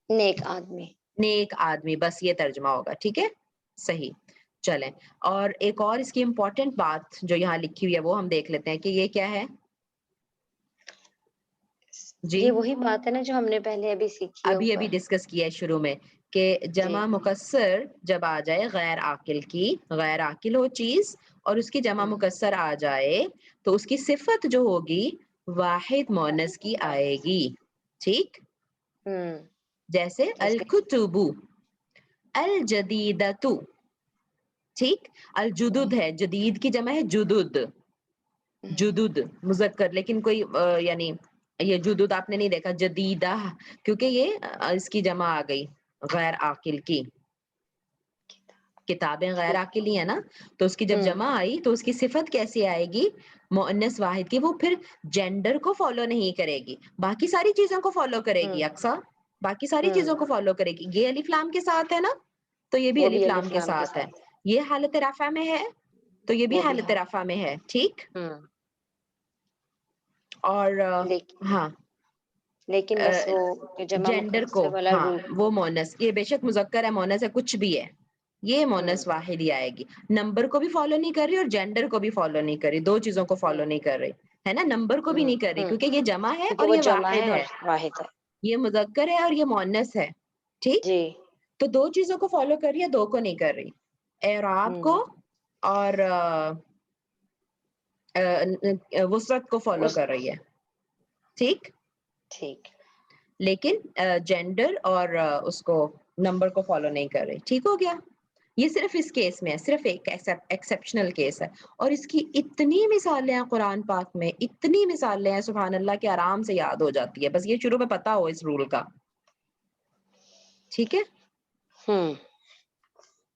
نیک آدمی. نیک آدمی، بس یہ ترجمہ ہوگا، ٹھیک ہے؟ صحیح. چلیں، اور ایک اور اس کی امپورٹنٹ بات جو یہاں لکھی ہوئی ہے وہ ہم دیکھ لیتے ہیں کہ یہ کیا ہے. جی یہ وہی بات ہے نا جو ہم نے پہلے ابھی سیکھی ہے ابھی اوپر. ڈسکس کیا ہے شروع میں کہ جمع جی مکسر جب آ جائے غیر عاقل کی، غیر عاقل ہو چیز اور اس کی جمع مکسر آ جائے تو اس کی صفت جو ہوگی واحد مؤنث کی آئے گی. ٹھیک، جیسے جیسے الکتبو، الجدیدتو. ٹھیک، الجدد ہے، جدید کی جمع ہے جدد، جدد مذکر، لیکن کوئی یعنی یہ جدد آپ نے نہیں دیکھا جدیدہ، کیونکہ یہ اس کی جمع آ گئی غیر عاقل کی. کتابیں غیر عاقلی ہیں نا، تو اس کی جب جمع آئی تو اس کی صفت کیسی آئے گی مؤنث واحد کی. وہ پھر جینڈر کو فالو نہیں کرے گی، باقی ساری چیزوں کو فالو کرے گی. اکثر باقی ساری چیزوں کو فالو کرے گی. یہ الف لام کے ساتھ ہے نا، تو یہ بھی وہ الف لام الف کے لام ساتھ ہے. یہ حالت رفع میں ہے تو یہ بھی وہ حالت ہے. رفع میں ہے. ٹھیک، اور ہاں لیکن بس وہ جمع جینڈر کو، مکسر والا ہاں رول. وہ مؤنث، یہ بے شک مذکر ہے مؤنث ہے کچھ بھی ہے، یہ مؤنث واحد ہی آئے گی. نمبر کو بھی فالو نہیں کر رہی اور جینڈر کو بھی فالو نہیں کر رہی، دو چیزوں کو فالو نہیں کر رہی ہے نا. نمبر کو بھی نہیں کر رہی کیونکہ یہ جمع ہے کیونکہ اور وہ یہ جمع واحد ہے اور ہے، واحد ہے. یہ مذکر ہے اور یہ مؤنث ہے. ٹھیک، جی تو دو چیزوں کو فالو کر رہی ہے، دو کو نہیں کر رہی، اعراب کو اور وسعت کو فالو اس کر رہی ہے. ٹھیک، ٹھیک. لیکن جینڈر اور اس کو نمبر کو فالو نہیں کر رہی. ٹھیک ہو گیا. یہ صرف اس کیس میں ہے، صرف ایک ایکسیپشنل کیس ہے، اور اس کی اتنی مثالیں ہیں قرآن پاک میں، اتنی مثالیں ہیں سبحان اللہ کہ آرام سے یاد ہو جاتی ہے، بس یہ شروع میں پتا ہو اس رول کا. ٹھیک ہے،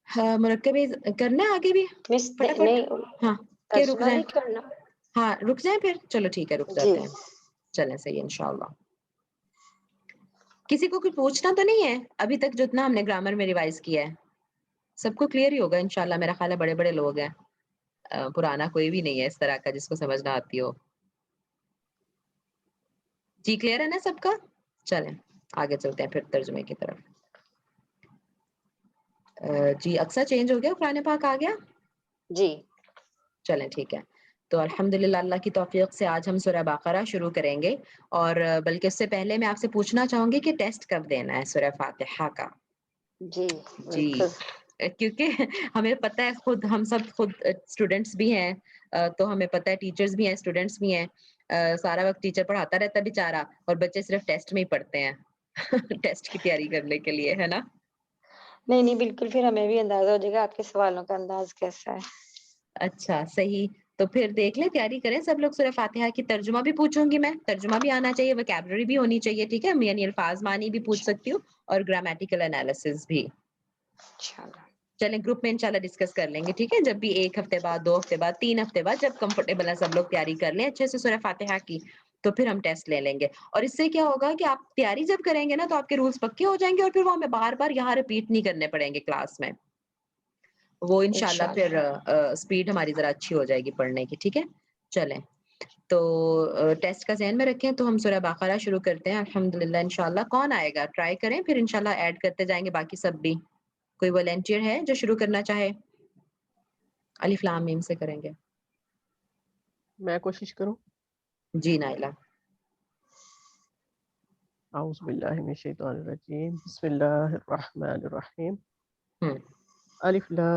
ہاں مرکب کرنا ہے آگے بھی مس فٹافٹ. نہیں ہاں کہ رک ترجمہ جائیں، نہیں کرنا. ہاں رک جائیں پھر، چلو ٹھیک ہے رک جی جاتے ہیں. چلیں صحیح انشاءاللہ. کسی کو کچھ پوچھنا تو نہیں ہے ابھی تک جتنا ہم نے گرامر میں ریوائز کیا ہے؟ سب کو کلیئر ہی ہوگا انشاءاللہ. میرا خیال ہے بڑے بڑے لوگ ہیں، پرانا کوئی بھی نہیں ہے اس طرح کا جس کو سمجھ نہ آتی ہو. جی کلیئر ہے نا سب کا؟ چلیں آگے چلتے ہیں پھر ترجمے کی طرف. جی اکثر چینج ہو گیا، قرآن پاک آ گیا؟ جی چلیں ٹھیک ہے. تو الحمدللہ اللہ کی توفیق سے آج ہم سورہ بقرہ شروع کریں گے، اور بلکہ اس سے پہلے میں آپ سے پوچھنا چاہوں گی کہ ٹیسٹ کب دینا ہے سورہ فاتحہ کا؟ جی جی بالکل. کیونکہ ہمیں پتہ ہے، خود ہم سب خود اسٹوڈنٹس بھی ہیں، تو ہمیں پتہ ہے ٹیچرز بھی ہیں اسٹوڈنٹس بھی ہیں. سارا وقت ٹیچر پڑھاتا رہتا ہے بیچارہ، اور بچے صرف ٹیسٹ میں ہی پڑھتے ہیں ٹیسٹ کی تیاری کرنے کے لیے، ہے نا. نہیں نہیں بالکل، پھر ہمیں بھی اندازہ ہو جائے گا آپ کے سوالوں کا انداز کیسا ہے. اچھا صحیح، تو پھر دیکھ لیں تیاری کریں سب لوگ. سورہ فاتحہ کی ترجمہ بھی پوچھوں گی میں، ترجمہ بھی آنا چاہیے، وکیبلری بھی ہونی چاہیے. ٹھیک ہے، یعنی الفاظ معنی بھی پوچھ سکتی ہوں اور گرامیٹیکل انالیسس بھی. انشاءاللہ. چلیں گروپ میں انشاءاللہ ڈسکس کر لیں گے. ٹھیک ہے، جب بھی 1 ہفتے بعد، 2 ہفتے بعد، 3 ہفتے بعد، جب کمفرٹیبل ہے سب لوگ تیاری کر لیں اچھے سے سورہ فاتحہ کی، تو پھر ہم ٹیسٹ لے لیں گے. اور اس سے کیا ہوگا کہ آپ تیاری جب کریں گے نا تو آپ کے رولز پکے ہو جائیں گے، اور پھر وہ ہمیں بار بار یہاں ریپیٹ نہیں کرنے پڑیں گے کلاس میں. وہ انشاءاللہ پھر انشاءاللہ. سپیڈ ہماری ذرا اچھی ہو جائے گی پڑھنے کی. ٹھیک ہے چلیں، تو ٹیسٹ کا ذہن میں رکھیں. تو ہم سورہ بقرہ شروع کرتے ہیں الحمدللہ انشاءاللہ. کون آئے گا ٹرائی کریں، پھر انشاءاللہ ایڈ کرتے جائیں گے باقی سب بھی. کوئی والنٹیئر ہے جو شروع کرنا چاہے؟ الف لام میم سے کریں گے. میں کوشش کروں. جی نائلہ. اعوذ باللہ من الشیطان الرجیم، بسم اللہ الرحمن الرحیم. الف لام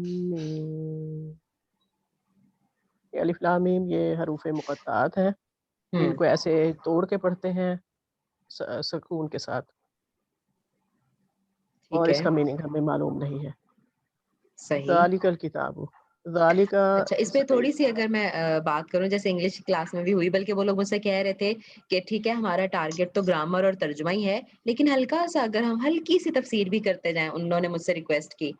میم. یہ الف لام میم یہ حروف مقطعات ہیں، ان کو ایسے توڑ کے پڑھتے ہیں سکون کے ساتھ، اور ٹھیک اس ہے کا میننگ ہمیں معلوم نہیں ہے. صحیح. ذالک الکتاب، ذالک اچھا اس پہ تھوڑی سی اگر میں بات کروں، جیسے انگلش کلاس میں بھی ہوئی، بلکہ وہ لوگ مجھ سے کہہ رہے تھے کہ ٹھیک ہے ہمارا ٹارگٹ تو گرامر اور ترجمہ ہی ہے، لیکن ہلکا سا اگر ہم ہلکی سی تفسیر بھی کرتے جائیں، انہوں نے مجھ سے ریکویسٹ کی،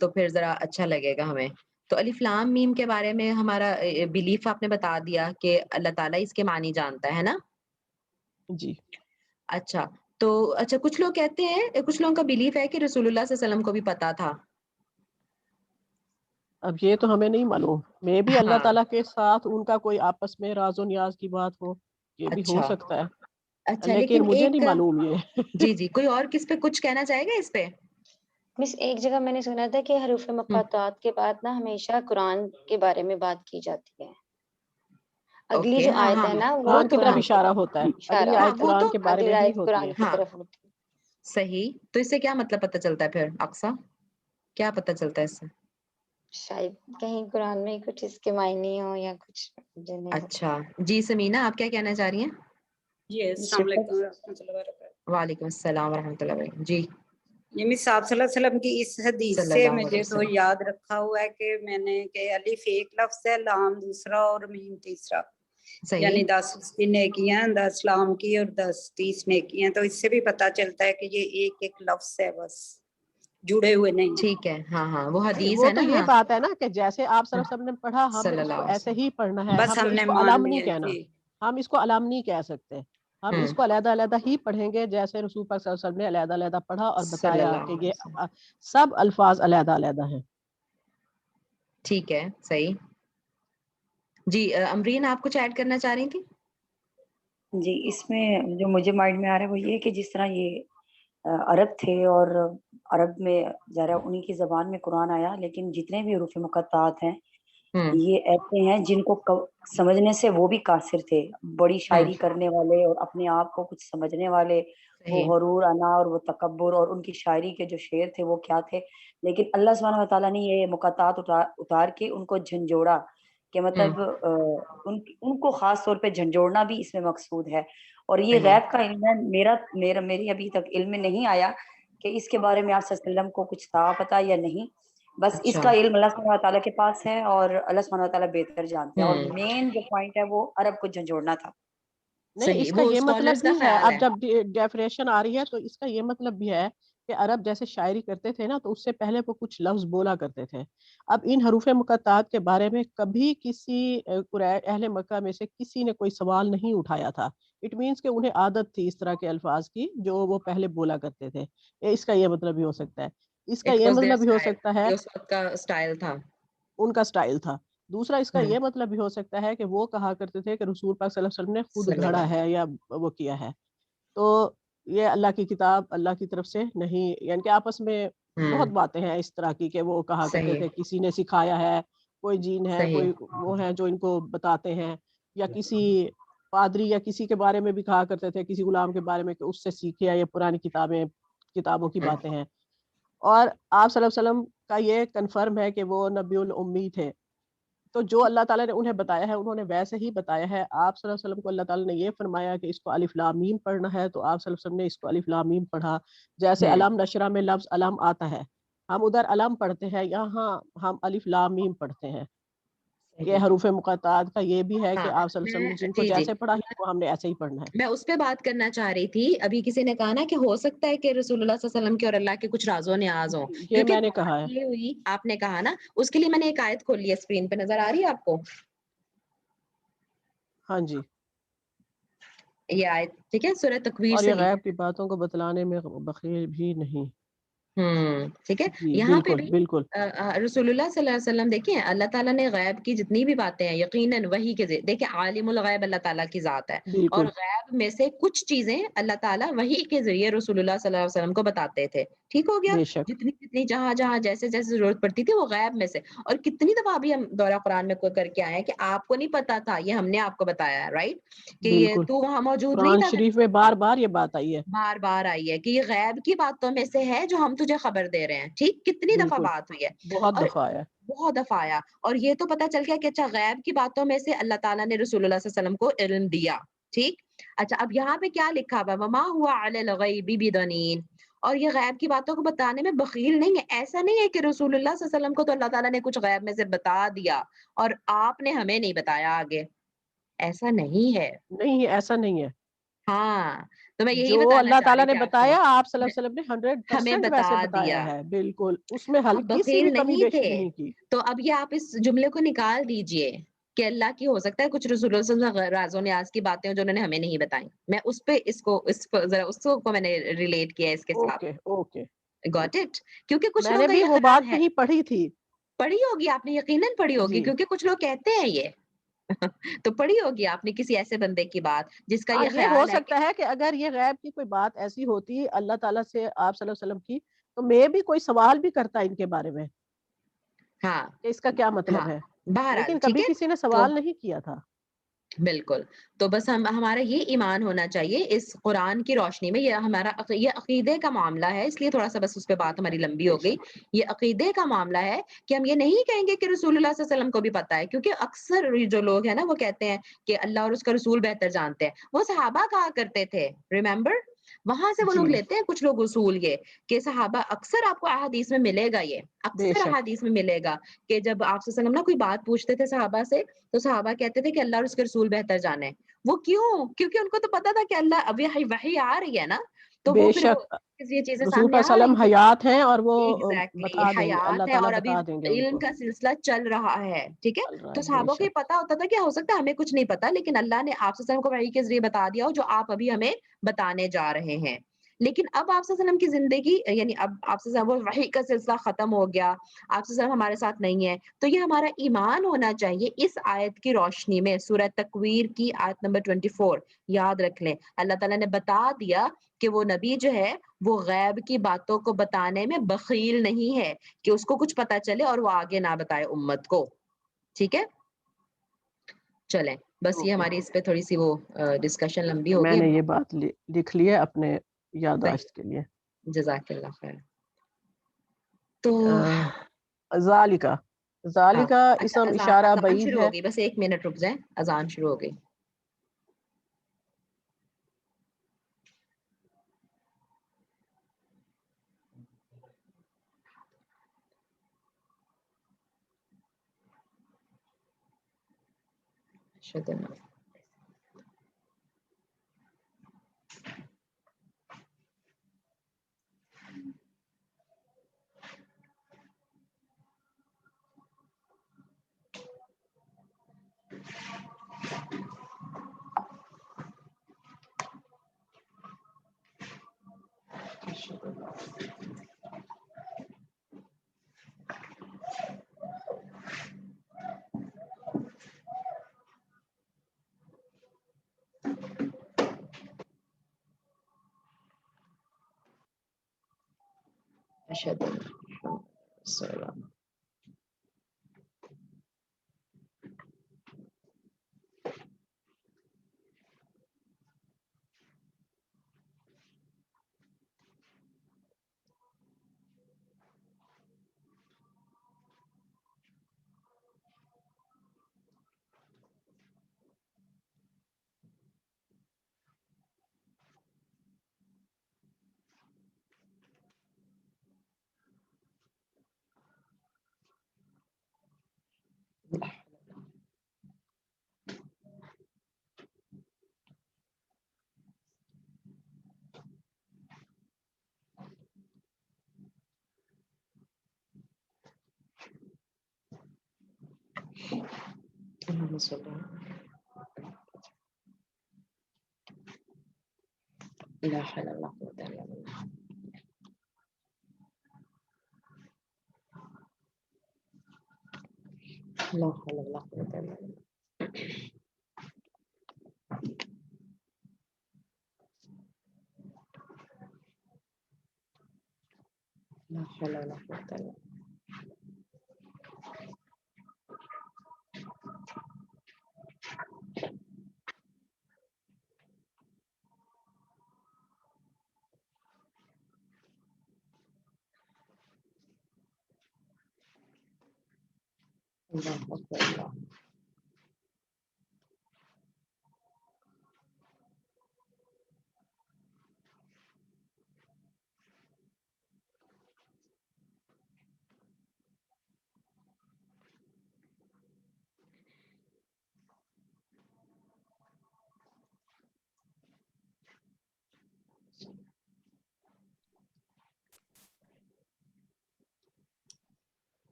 تو پھر ذرا اچھا لگے گا ہمیں. تو الف لام میم کے بارے میں ہمارا بیلیف آپ نے بتا دیا کہ اللہ تعالیٰ اس کے معنی جانتا ہے نا. جی. اچھا تو اچھا کچھ لوگ کہتے ہیں، کچھ لوگوں کا بیلیف ہے کہ رسول اللہ صلی اللہ علیہ وسلم کو بھی پتا تھا. اب یہ تو ہمیں نہیں معلوم، میں بھی اللہ ہاں تعالیٰ کے ساتھ ان کا کوئی آپس میں راز و نیاز کی بات ہو، یہ بھی ہو اچھا سکتا ہے، اچھا، لیکن مجھے نہیں ایک معلوم یہ. جی جی کوئی اور کس پہ کچھ کہنا چاہے گا اس پہ؟ مس ایک جگہ میں نے سنا تھا کہ حروف مقطعات کے بعد نا ہمیشہ قرآن کے بارے میں بات کی جاتی ہے. اگلی اوکے جو ہاں آیت ہاں ہے نا وہ قرآن کی طرف قرآن کی اشارہ ہوتا ہے، اشارہ اگلی ہاں آیت وہ قرآن تو کے بارے اگلی میں ہی آیت ہوتی قرآن ہے۔ کی ہاں طرف ہوتی ہے۔ صحیح، تو اس سے کیا مطلب پتہ چلتا ہے پھر اقصا، کیا پتہ چلتا ہے اس سے؟ شاید کہیں قرآن میں کچھ اس کے معنی ہو یا کچھ مجھے نہیں پتا۔ اچھا جی سمینا آپ کیا کہنا چاہ رہی ہیں؟ جی السلام علیکم ورحمۃ اللہ وبرکاتہ۔ وعلیکم السلام ورحمۃ اللہ وبرکاتہ۔ جی یعنی صاحب صلی اللہ علیہ وسلم کی اس حدیث صلی سے اللہ علیہ مجھے تو وسلم یاد رکھا ہوا ہے کہ میں نے کہ الف ایک لفظ ہے، لام دوسرا اور میم تیسرا، صحیح یعنی 10 اس کی نیکیاں، 10 لام کی اور 10 30 نیکیاں، تو اس سے بھی پتہ چلتا ہے کہ یہ ایک ایک لفظ ہے، بس جڑے ہوئے نہیں۔ ٹھیک ہے ہاں ہاں وہ حدیث وہ ہے تو نا یہ ہاں بات ہے نا کہ جیسے آپ صلی اللہ علیہ وسلم نے پڑھا ہم نے صلی اس اللہ کو علیہ ایسے وسلم ہی پڑھنا ہے، بس ہم ہم نے اس نے کو مان علم نہیں لیا کہنا، جی۔ ہم اس کو علم نہیں کہہ سکتے، ہم اس کو علیحدہ علیحدہ ہی پڑھیں گے جیسے رسول پاک صلی اللہ علیہ وسلم نے علیحدہ علیحدہ پڑھا اور صلی بتایا اللہ کہ علیہ وسلم۔ یہ سب الفاظ علیحدہ علیحدہ ہیں۔ ٹھیک ہے صحیح جی امرین آپ کچھ ایڈ کرنا چاہ رہی تھی؟ جی اس میں جو مجھے مائنڈ میں آ رہا ہے وہ یہ کہ جس طرح یہ عرب تھے اور عرب میں ذرا انہی کی زبان میں قرآن آیا، لیکن جتنے بھی حروف مقطعات ہیں یہ ایسے ہیں جن کو سمجھنے سے وہ بھی قاصر تھے، بڑی شاعری کرنے والے اور اپنے آپ کو کچھ سمجھنے والے، وہ صحیح غرور انا اور وہ تکبر اور ان کی شاعری کے جو شعر تھے وہ کیا تھے، لیکن اللہ سبحانہ وتعالیٰ نے یہ مقطعات اتار کے ان کو جھنجھوڑا کہ مطلب ان کو خاص طور پہ جھنجھوڑنا بھی اس میں مقصود ہے۔ اور یہ صحیح غیب کا علم ہے، میری ابھی تک علم میں نہیں آیا کہ اس کے بارے میں آپ صلی اللہ علیہ وسلم کو کچھ تھا پتہ یا نہیں، بس اس اچھا کا علم اللہ سبحانہ وتعالیٰ کے پاس ہے اور اللہ سبحانہ وتعالیٰ بہتر جانتے ہیں، اور مین جو پوائنٹ ہے وہ عرب کو جھنجھوڑنا تھا۔ نہیں صحیح اس کا وہ یہ مطلب اسکالرس کا بھی ہے، خیال اب ہے۔ جب ڈیفینیشن آ رہی ہے تو اس کا یہ مطلب بھی ہے کہ عرب جیسے شاعری کرتے تھے نا تو اس سے پہلے وہ کچھ لفظ بولا کرتے تھے، اب ان حروف مقطعات کے بارے میں کبھی کسی اہل مکہ میں سے کسی نے کوئی سوال نہیں اٹھایا تھا، اٹ مینس کہ انہیں عادت تھی اس طرح کے الفاظ کی جو وہ پہلے بولا کرتے تھے، اس کا یہ مطلب بھی ہو سکتا ہے، اس کا It یہ was their مطلب بھی ہو style، سکتا ہے یہ اس وقت کا اسٹائل تھا۔ ان کا سٹائل تھا، دوسرا اس کا یہ مطلب بھی ہو سکتا ہے کہ وہ کہا کرتے تھے کہ رسول پاک صلی اللہ علیہ وسلم نے خود صلی گھڑا اللہ ہے یا وہ کیا ہے، تو یہ اللہ کی کتاب اللہ کی طرف سے نہیں، یعنی کہ آپس میں بہت باتیں ہیں اس طرح کی کہ وہ کہا کرتے صحیح تھے کسی نے سکھایا ہے، کوئی جین ہے، صحیح کوئی وہ ہے جو ان کو بتاتے ہیں، یا کسی پادری یا کسی کے بارے میں بھی کہا کرتے تھے کسی غلام کے بارے میں کہ اس سے سیکھے، یا یہ پرانی کتابوں کی باتیں ہیں، اور آپ صلی اللہ علیہ وسلم کا یہ کنفرم ہے کہ وہ نبی الامی تھے، تو جو اللہ تعالیٰ نے انہیں بتایا ہے انہوں نے ویسے ہی بتایا ہے، آپ صلی اللہ علیہ وسلم کو اللہ تعالیٰ نے یہ فرمایا کہ اس کو الف لام میم پڑھنا ہے تو آپ صلی اللہ علیہ وسلم نے اس کو الف لام میم پڑھا، جیسے علم نشرہ میں لفظ علم آتا ہے، ہم ادھر علم پڑھتے ہیں، یہاں ہم الف لام میم پڑھتے ہیں، یہ صحیح حروف مقطعات کا یہ بھی ہے کہ ہاں آپ صلی اللہ علیہ وسلم نے جن کو جی جی جیسے پڑھا ہے وہ ہم نے ایسے ہی پڑھنا ہے۔ میں اس پہ بات کرنا چاہ رہی تھی، ابھی کسی نے کہا نا کہ ہو سکتا ہے کہ رسول اللہ صلی اللہ علیہ وسلم کے اور اللہ کے کچھ راز و نیاز ہوں، یہ کیونکہ میں نے کہا ہے، بات یہ ہوئی آپ نے کہا نا، اس کے لیے میں نے ایک آیت کھولی ہے، اسکرین پہ نظر آ رہی ہے آپ کو ہاں جی، یہ آیت؟ ٹھیک ہے سورہ تکویر اور سے یہ لی غیب کی باتوں کو بتلانے میں بخیل بھی نہیں، ٹھیک ہے جی یہاں پہ بالکل بھی بالکل، رسول اللہ صلی اللہ علیہ وسلم دیکھیں اللہ تعالیٰ نے غیب کی جتنی بھی باتیں ہیں یقیناً وہی کے دیکھیں عالم الغیب اللہ تعالیٰ کی ذات ہے، اور بالکل غیب میں سے کچھ چیزیں اللہ تعالیٰ وہی کے ذریعے رسول اللہ صلی اللہ علیہ وسلم کو بتاتے تھے، ٹھیک ہو گیا، بے شک، جتنی جتنی جہاں جہاں جیسے جیسے ضرورت پڑتی تھی وہ غیب میں سے، اور کتنی دفعہ ابھی ہم دورہ قرآن میں کر کے آئے ہیں کہ آپ کو نہیں پتا تھا، یہ ہم نے آپ کو بتایا ہے، رائٹ، کہ یہ بالکل تو وہاں موجود نہیں قرآن تھا شریف میں بار بار یہ بات آئی ہے، بار بار آئی ہے کہ یہ غیب کی باتوں میں سے ہے جو ہم تجھے خبر دے رہے ہیں، ٹھیک، کتنی دفعہ بالکل بات ہوئی ہے، بہت اور دفعہ آیا، بہت دفعہ آیا، اور یہ تو پتا چل گیا کہ اچھا غیب کی باتوں میں سے اللہ تعالیٰ نے رسول اللہ صلی اللہ علیہ وسلم کو علم دیا، ٹھیک، اچھا اب یہاں پہ کیا لکھا ہوا وما ہوا علی الغیب بدنین، اور یہ غیب کی باتوں کو بتانے میں بخیل نہیں ہے، ایسا نہیں ہے کہ رسول اللہ صلی اللہ علیہ وسلم کو تو اللہ تعالیٰ نے کچھ غیب میں سے بتا دیا اور آپ نے ہمیں نہیں بتایا آگے، ایسا نہیں ہے، نہیں ایسا نہیں ہے، ہاں تو میں یہی جو بتانا اللہ چاہ تعالیٰ رہی نے تھی آپ کو، بتایا آپ صلی اللہ علیہ وسلم نے ہمیں 100% بتا ویسے بتایا دیا، ہے، بالکل اس میں آپ ہلکی سی بھی بخیل کمی نہیں بیشی تھے، نہیں کی، تو اب یہ آپ اس جملے کو نکال دیجئے کہ اللہ کی ہو سکتا ہے کچھ رسول اللہ صلی اللہ علیہ وسلم راز و نیاز کی باتیں جو انہوں نے ہمیں نہیں بتائیں، میں اس پہ اس کو میں نے ریلیٹ کیا اس کے ساتھ، اوکے اوکے، گاٹ اٹ، کیونکہ کچھ میں لوگوں نے کا بھی یہ وہ خیال بات ہے، کہیں پڑھی تھی، پڑھی ہوگی آپ نے، یقیناً پڑھی ہوگی، جی، کیونکہ کچھ لوگ کہتے ہیں یہ تو پڑھی ہوگی آپ نے کسی ایسے بندے کی بات جس کا ہاں یہ یہ ہو خیال ہے کہ سکتا ہے کہ اگر یہ غیب کی کوئی بات ایسی ہوتی اللہ تعالیٰ سے آپ صلی اللہ علیہ وسلم کی، تو میں بھی کوئی سوال بھی کرتا ان کے بارے میں ہاں کہ اس کا کیا ہاں مطلب ہے، بہرحال لیکن ٹھیک کبھی ہے، کسی نے تو سوال نہیں کیا تھا، بالکل. تو بس ہمارا یہ ایمان ہونا چاہیے اس قرآن کی روشنی میں. یہ ہمارا یہ عقیدے کا معاملہ ہے, اس لیے تھوڑا سا بس اس پہ بات ہماری لمبی ہو گئی. یہ عقیدے کا معاملہ ہے کہ ہم یہ نہیں کہیں گے کہ رسول اللہ صلی اللہ علیہ وسلم کو بھی پتا ہے, کیونکہ اکثر جو لوگ ہیں نا وہ کہتے ہیں کہ اللہ اور اس کا رسول بہتر جانتے ہیں. وہ صحابہ کہا کرتے تھے, ریممبر, وہاں سے وہ لوگ جی لیتے ہیں کچھ لوگ اصول یہ کہ صحابہ, اکثر آپ کو احادیث میں ملے گا, یہ بے اکثر شک. احادیث میں ملے گا کہ جب آپ صلی اللہ علیہ وسلم نا کوئی بات پوچھتے تھے صحابہ سے, تو صحابہ کہتے تھے کہ اللہ اور اس کے رسول بہتر جانے. وہ کیوں؟ کیونکہ ان کو تو پتا تھا کہ اللہ اب وحی آ رہی ہے نا, تو وہ بے پھر وہ شک یہ چیزیں رسول سامنے پاک آ صلی اللہ علیہ رہی وسلم تھی. حیات ہیں اور وہ ایگزیکٹلی بتا دیں گے, اللہ حیات ہے, تعالیٰ اور ابھی بتا دیں گے ان علم کو. کا سلسلہ چل رہا ہے, ٹھیک ہے. چل رہا تو ہے بے صحابوں کو یہ شک. پتا ہوتا تھا کہ ہو سکتا ہے ہمیں کچھ نہیں پتا, لیکن اللہ نے آپ صلی اللہ علیہ وسلم کو وحی کے ذریعے بتا دیا ہو جو آپ ابھی ہمیں بتانے جا رہے ہیں. لیکن اب آپ صلی اللہ علیہ وسلم کی زندگی, یعنی اب آپ صلی اللہ علیہ وسلم وحی کا سلسلہ ختم ہو گیا, آپ صلی اللہ علیہ وسلم ہمارے ساتھ نہیں ہے, تو یہ ہمارا ایمان ہونا چاہیے اس آیت کی روشنی میں. سورہ تکویر کی آیت نمبر 24 یاد رکھ لیں. اللہ تعالیٰ نے بتا دیا کہ وہ نبی جو ہے وہ غیب کی باتوں کو بتانے میں بخیل نہیں ہے کہ اس کو کچھ پتا چلے اور وہ آگے نہ بتائے امت کو. ٹھیک ہے, چلیں بس یہ اوکے, ہماری اس پہ تھوڑی سی وہ ڈسکشن لمبی میں ہوگی. نے یہ بات لکھ لی ہے اپنے صحیح, یادداشت کے لیے. جزاک اللہ خیر. تو ذالکا, ہاں, ذالکا اچھا اسم اذان اشارہ اذان بعید شروع ہے. ہو گئی, بس 1 منٹ رک جائیں, اذان شروع ہو گئی. شکریہ. اشهد ان محمد رسول الله. اللهم صل لا حول ولا قوة الا بالله. لا حول ولا قوة الا بالله. لا حول ولا قوة الا بالله. الله اكبر الله.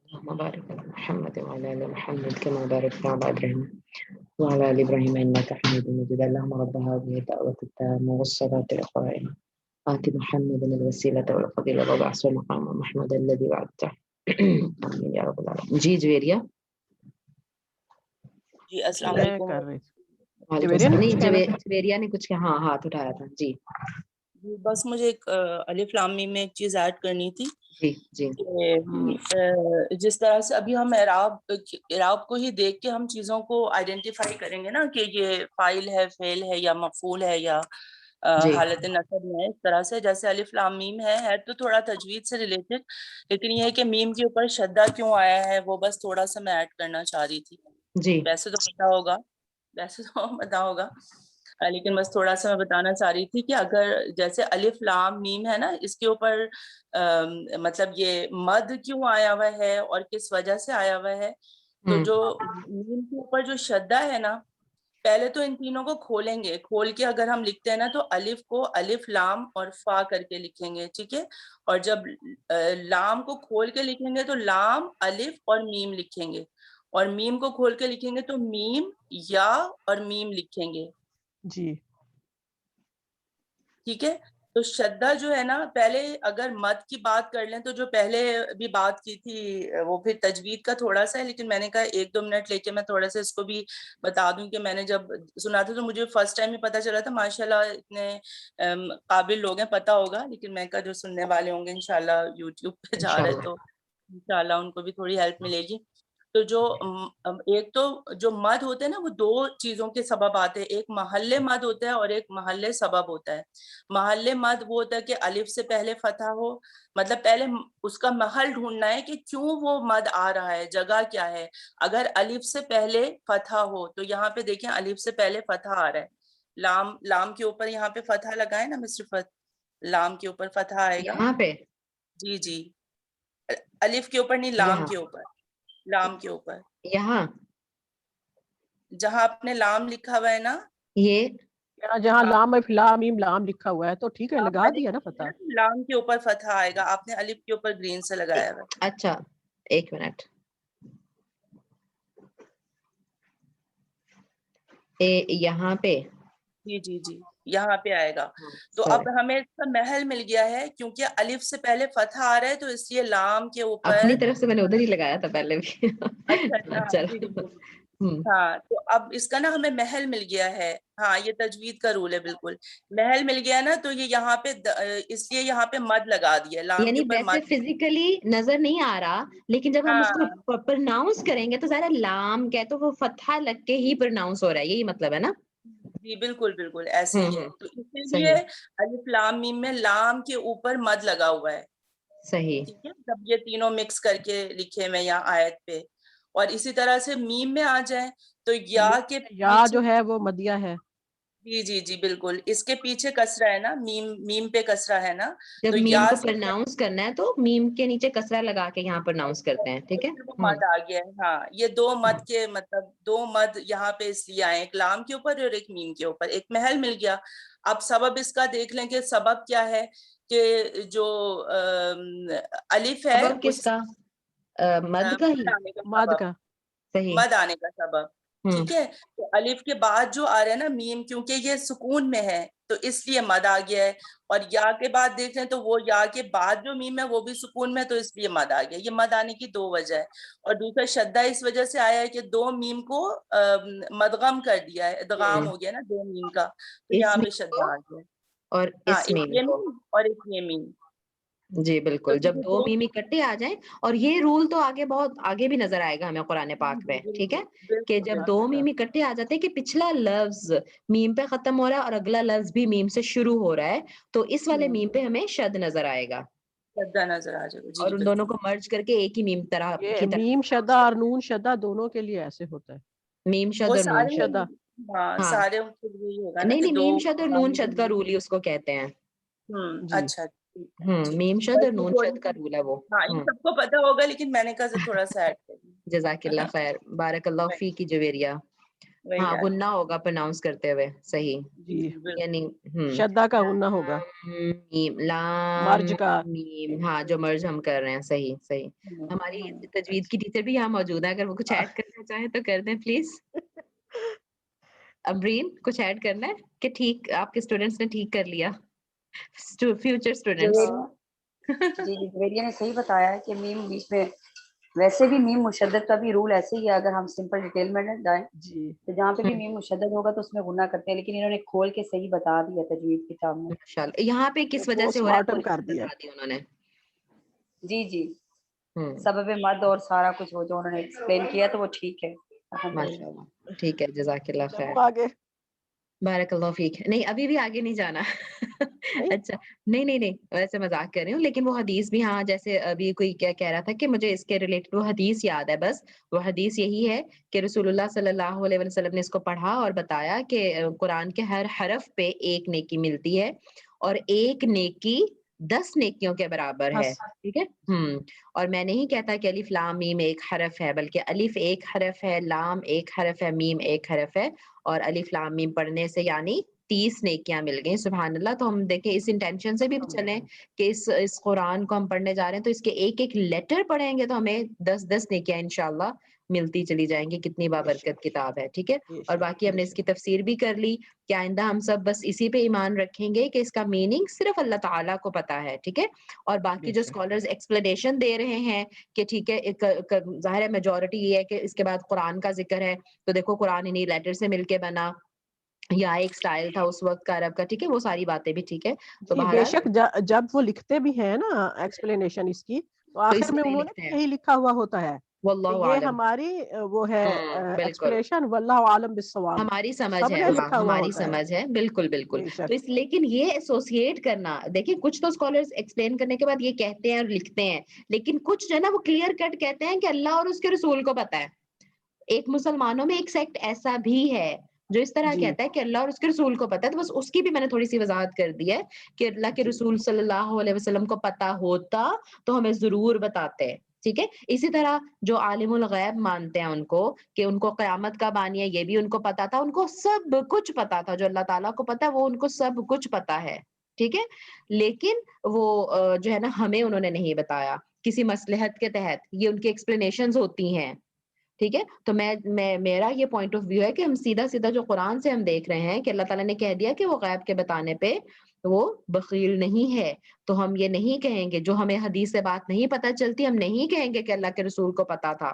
اللهم بارك على محمد وعلى ال محمد كما باركت على ابراهيم وعلى ال ابراهيم انك حميد مجيد. اللهم رب هذه الدعوة التامة والصلاة القائمة آت محمدا الوسيلة والفضيلة وبعث مقام محمد الذي وعدته. آمين يا رب العالمين. جی جویریہ. جی السلام میں علیکم. کر رہی تھی. وعلیکم جویریہ نے السلام. کچھ نہیں کہنا تھا. جویریہ نے کچھ کہا, ہاں ہاتھ اٹھایا تھا. جی بس مجھے ایک الف لام میم میں ایک چیز ایڈ کرنی تھی جی جی کہ جس طرح سے ابھی ہم اعراب کو ہی دیکھ کے ہم چیزوں کو آئیڈینٹیفائی کریں گے نا کہ یہ فاعل ہے، فعل ہے، یا مفعول ہے، یا جی حالت نصب میں ہے. اس طرح سے جیسے الف لام میم ہے تو تھوڑا تجوید سے ریلیٹڈ، لیکن یہ ہے کہ میم کے اوپر شدہ کیوں آیا ہے وہ بس تھوڑا سا میں ایڈ کرنا چاہ رہی تھی. جی ویسے تو پتا ہوگا لیکن بس تھوڑا سا میں بتانا چاہ رہی تھی کہ اگر جیسے الف لام میم ہے نا، اس کے اوپر مطلب یہ مد کیوں آیا ہوا ہے اور کس وجہ سے آیا ہوا ہے. تو جو میم کے اوپر جو شدہ ہے نا، پہلے تو ان تینوں کو کھولیں گے، کھول کے اگر ہم لکھتے ہیں نا تو الف کو الف لام اور فا کر کے لکھیں گے، ٹھیک ہے. اور جب لام کو کھول کے لکھیں گے تو لام، الف اور میم لکھیں گے، اور میم کو کھول کے لکھیں گے تو میم، یا اور میم لکھیں گے. جی ٹھیک ہے. تو شدہ جو ہے نا، پہلے اگر مد کی بات کر لیں تو جو پہلے بھی بات کی تھی وہ پھر تجوید کا تھوڑا سا ہے، لیکن میں نے کہا 1-2 منٹ لے کے میں تھوڑا سا اس کو بھی بتا دوں کہ میں نے جب سنا تھا تو مجھے فرسٹ ٹائم ہی پتا چلا تھا. ماشاءاللہ اتنے قابل لوگ ہیں، پتا ہوگا، لیکن میں کہا جو سننے والے ہوں گے انشاءاللہ یوٹیوب پہ جا رہے تو انشاءاللہ ان کو بھی تھوڑی ہیلپ ملے گی. تو جو ایک تو جو مد ہوتے ہیں نا وہ 2 چیزوں کے سبب آتے ہیں، ایک محل مد ہوتا ہے اور ایک محل سبب ہوتا ہے. محل مد وہ ہوتا ہے کہ الف سے پہلے فتح ہو، مطلب پہلے اس کا محل ڈھونڈنا ہے کہ کیوں وہ مد آ رہا ہے، جگہ کیا ہے. اگر الف سے پہلے فتح ہو تو یہاں پہ دیکھیں الف سے پہلے فتح آ رہا ہے. لام کے اوپر یہاں پہ فتح لگائے نا مصر، لام کے اوپر فتح آئے گا. یہاں پہ جی الف کے اوپر نہیں، لام یہاں کے اوپر، لام کے اوپر یہاں جہاں آپ نے لام لکھا ہوا ہے نا، یہ جہاں لام میم لام لکھا ہوا ہے تو ٹھیک ہے، آپ لگا الف دیا نا لکھیں پتہ. تو لام کے اوپر فتح آئے گا، آپ نے الف کے اوپر گرین سے لگایا ہوا ہے. اچھا 1 منٹ، یہاں پہ جی یہاں پہ آئے گا. تو اب ہمیں اس کا محل مل گیا ہے کیونکہ الف سے پہلے فتح آ رہا ہے، تو اس لیے لام کے اوپر اپنی طرف سے میں نے ادھر ہی لگایا تھا پہلے بھی. اچھا چلو ہاں. تو اب اس کا نا ہمیں محل مل گیا ہے. ہاں یہ تجوید کا رول ہے، بالکل محل مل گیا نا. تو یہ یہاں پہ اس لیے یہاں پہ مد لگا دیا، لام کے یعنی اوپر ویسے مد. فزیکلی نظر نہیں آ رہا، لیکن جب ہم اس ہاں کو پرناؤنس کریں گے تو ذرا لام کہہ تو وہ فتحہ لگ کے ہی پرناؤنس ہو رہا ہے، یہی مطلب ہے نا. جی بالکل ایسے ہی ہے. تو اسی لیے صحیح الف لام میم میں لام کے اوپر مد لگا ہوا ہے. صحیح ٹھیک ہے، جب یہ تینوں مکس کر کے لکھے میں یہاں آیت پہ. اور اسی طرح سے میم میں آ جائیں تو یا کے یا پیچھے، جو ہے وہ مدیہ ہے. جی بالکل، اس کے پیچھے کسرہ ہے نا، میم پہ کسرہ ہے نا. جب تو میم یا کو سے پرناؤنس کرنا ہے تو میم کے نیچے کسرہ لگا کے یہاں پرناؤنس کرتے ہیں، ٹھیک ہے. وہ مد آ گیا ہے. ہاں یہ 2 مد کے مطلب 2 مد یہاں پہ اس لیے آئے، ایک لام کے اوپر اور ایک میم کے اوپر، ایک محل مل گیا. اب سبب اس کا دیکھ لیں کہ سبب کیا ہے، کہ جو الف ہے سبب کس اس کا؟ مد کا ہی. آنے کا مد سبب، کا. صحیح. مد آنے کا سبب. ٹھیک ہے. تو الف کے بعد جو آ رہا ہے نا میم، کیونکہ یہ سکون میں ہے تو اس لیے مد آ گیا ہے. اور یا کے بعد دیکھ رہے ہیں تو وہ یا کے بعد جو میم ہے وہ بھی سکون میں، تو اس لیے مد آ گیا. یہ مد آنے کی 2 وجہ ہے. اور دوسرا شدہ اس وجہ سے آیا ہے کہ 2 میم کو مدغم کر دیا ہے، ادغام ہو گیا نا 2 میم کا، تو اس یہاں پہ میم شدہ کو آ گیا. اور ہاں اس ایک میم یہ کو. میم اور ایک یہ میم. جی تو بالکل، جب یہ 2 میم اکٹھے آ جائیں. اور یہ رول تو آگے بہت آگے بھی نظر آئے گا ہمیں قرآن پاک میں، ٹھیک ہے، کہ جب 2 میم اکٹھے آ جاتے ہیں کہ پچھلا لفظ میم پہ ختم ہو رہا ہے اور اگلا لفظ بھی میم سے شروع ہو رہا ہے، تو اس والے میم پہ ہمیں شد نظر آئے گا، شدہ نظر آ جائے گا. اور جی ان دونوں بالکل. کو مرج کر کے ایک ہی میم یہ کی طرح میم شدہ اور نون شدہ دونوں کے لیے ایسے ہوتا ہے. میم شد وہ اور نون سارے شد. شدہ. ہاں ہاں سارے ان کے لیے ہی ہوگا نا نہیں کہ نہیں، 2 میم شد اور نون شد کا رول ہی اس کو کہتے ہیں. جی اچھا ٹھیک. میم شد اور بلکہ نون شد کا رول ہے وہ. ہاں یہ سب کو پتا ہوگا، لیکن میں نے کہا تھوڑا سا ایڈ کر دوں. جزاک اللہ خیر، بارک اللہ فی کی جویریہ. وہی ہاں بات. غنہ ہوگا پرناؤنس کرتے ہوئے، صحیح. جی یعنی شدہ کا غنہ ہوگا، میم لام مرج کا. میم، ہاں جو مرج ہم کر رہے ہیں. صحیح صحیح. ہماری تجوید کی ٹیچر بھی یہاں موجود ہے، اگر وہ کچھ ایڈ کرنا چاہیں تو کر دیں پلیز. امرین کچھ ایڈ کرنا ہے کہ ٹھیک آپ کے اسٹوڈینٹس نے ٹھیک کر لیا، فیوچر اسٹوڈینٹس؟ جی جویریہ نے صحیح بتایا ہے کہ میم بیچ میں ویسے بھی میم مشدد کا بھی رول ایسے ہی ہے، اگر ہم سمپل ڈیٹیل میں جائیں جی تو جہاں پہ بھی میم مشدد ہوگا تو اس میں غنہ کرتے ہیں، لیکن انہوں نے کھول کے صحیح بتا دیا تجوید کتاب میں. ماشاءاللہ. یہاں پہ کس وجہ سے پوسٹ ہو رہا ہے مارٹم وہ کر دیا. بتا دی انہوں نے. جی جی ہوں سبب مد اور سارا کچھ وہ جو انہوں نے ایکسپلین کیا تو وہ ٹھیک ہے الحمدللہ. ماشاءاللہ. ٹھیک ہے جزاک اللہ خیر. چلو آگے. بارک اللہ فیک. نہیں ابھی بھی آگے نہیں جانا. اچھا نہیں ویسے مذاق کر رہی ہوں، لیکن وہ حدیث بھی ہاں جیسے ابھی کوئی کیا کہہ رہا تھا کہ مجھے اس کے ریلیٹڈ وہ حدیث یاد ہے. بس وہ حدیث یہی ہے کہ رسول اللہ صلی اللہ علیہ وسلم نے اس کو پڑھا اور بتایا کہ قرآن کے ہر حرف پہ ایک نیکی ملتی ہے اور ایک نیکی 10 نیکیوں کے برابر ہے. ٹھیک ہے. اور میں نہیں کہتا کہ الف لام میم ایک حرف ہے، بلکہ الف ایک حرف ہے، لام ایک حرف ہے، میم ایک حرف ہے، اور الف لام میم پڑھنے سے یعنی 30 نیکیاں مل گئی. سبحان اللہ. تو ہم دیکھیں اس انٹینشن سے بھی چلیں کہ اس قرآن کو ہم پڑھنے جا رہے ہیں تو اس کے ایک ایک لیٹر پڑھیں گے تو ہمیں 10 نیکیاں انشاءاللہ ملتی چلی جائیں گی. کتنی بابرکت کتاب ہے. ٹھیک ہے. اور باقی ہم نے اس کی تفسیر بھی کر لی کہ آئندہ ہم سب بس اسی پہ ایمان رکھیں گے کہ اس کا میننگ صرف اللہ تعالیٰ کو پتا ہے. ٹھیک ہے. اور باقی جو اسکالرز ایکسپلینیشن دے رہے ہیں کہ ٹھیک ہے ظاہر ہے میجورٹی یہ ہے کہ اس کے بعد قرآن کا ذکر ہے تو دیکھو قرآن انہی لیٹر سے مل کے بنا یا ایک سٹائل تھا اس وقت کا عرب کا. ٹھیک ہے. وہ ساری باتیں بھی ٹھیک ہے. تو جی بے بہرحال شک جب وہ لکھتے بھی ہیں نا ایکسپلینیشن اس کی تو تو آخر اسی میں میں انہوں نے لکھتے ہیں یہی لکھا ہوا ہوتا ہے کہ واللہ یہ عالم. ہماری وہ ہے بالکل ایکسپلینیشن واللہ عالم بالصواب. ہماری سمجھ سب ہے. نے ہاں لکھا ہوا ہماری ہوتا ہے. سمجھ ہے. بالکل بالکل. بے تو شک. لیکن یہ ایسوسیٹ کرنا دیکھیں کچھ تو اسکالرز ایکسپلین کرنے کے بعد یہ کہتے ہیں اور لکھتے ہیں، لیکن کچھ جو ہے نا وہ کلیئر کٹ کہتے ہیں کہ اللہ اور اس کے رسول کو پتا ہے. ایک مسلمانوں میں ایک سیکٹ ایسا بھی ہے جو اس طرح جی کہتا ہے کہ اللہ اور اس کے رسول کو پتا ہے. تو بس اس کی بھی میں نے تھوڑی سی وضاحت کر دی ہے کہ اللہ کے جی رسول صلی اللہ علیہ وسلم کو پتا ہوتا تو ہمیں ضرور بتاتے. ٹھیک ہے. اسی طرح جو عالم الغیب مانتے ہیں ان کو کہ ان کو قیامت کب آنی ہے یہ بھی ان کو پتا تھا. ان کو سب کچھ پتا تھا. جو اللہ تعالیٰ کو پتا ہے وہ ان کو سب کچھ پتا ہے. ٹھیک ہے. لیکن وہ جو ہے نا ہمیں انہوں نے نہیں بتایا کسی مصلحت کے تحت. یہ ان کی ایکسپلینیشنز ہوتی ہیں. ٹھیک ہے. تو میرا یہ پوائنٹ آف ویو ہے کہ ہم سیدھا جو قرآن سے ہم دیکھ رہے ہیں کہ اللہ تعالیٰ نے کہہ دیا کہ وہ غیب کے بتانے پہ وہ بخیل نہیں ہے. تو ہم یہ نہیں کہیں گے جو ہمیں حدیث سے بات نہیں پتہ چلتی ہم نہیں کہیں گے کہ اللہ کے رسول کو پتا تھا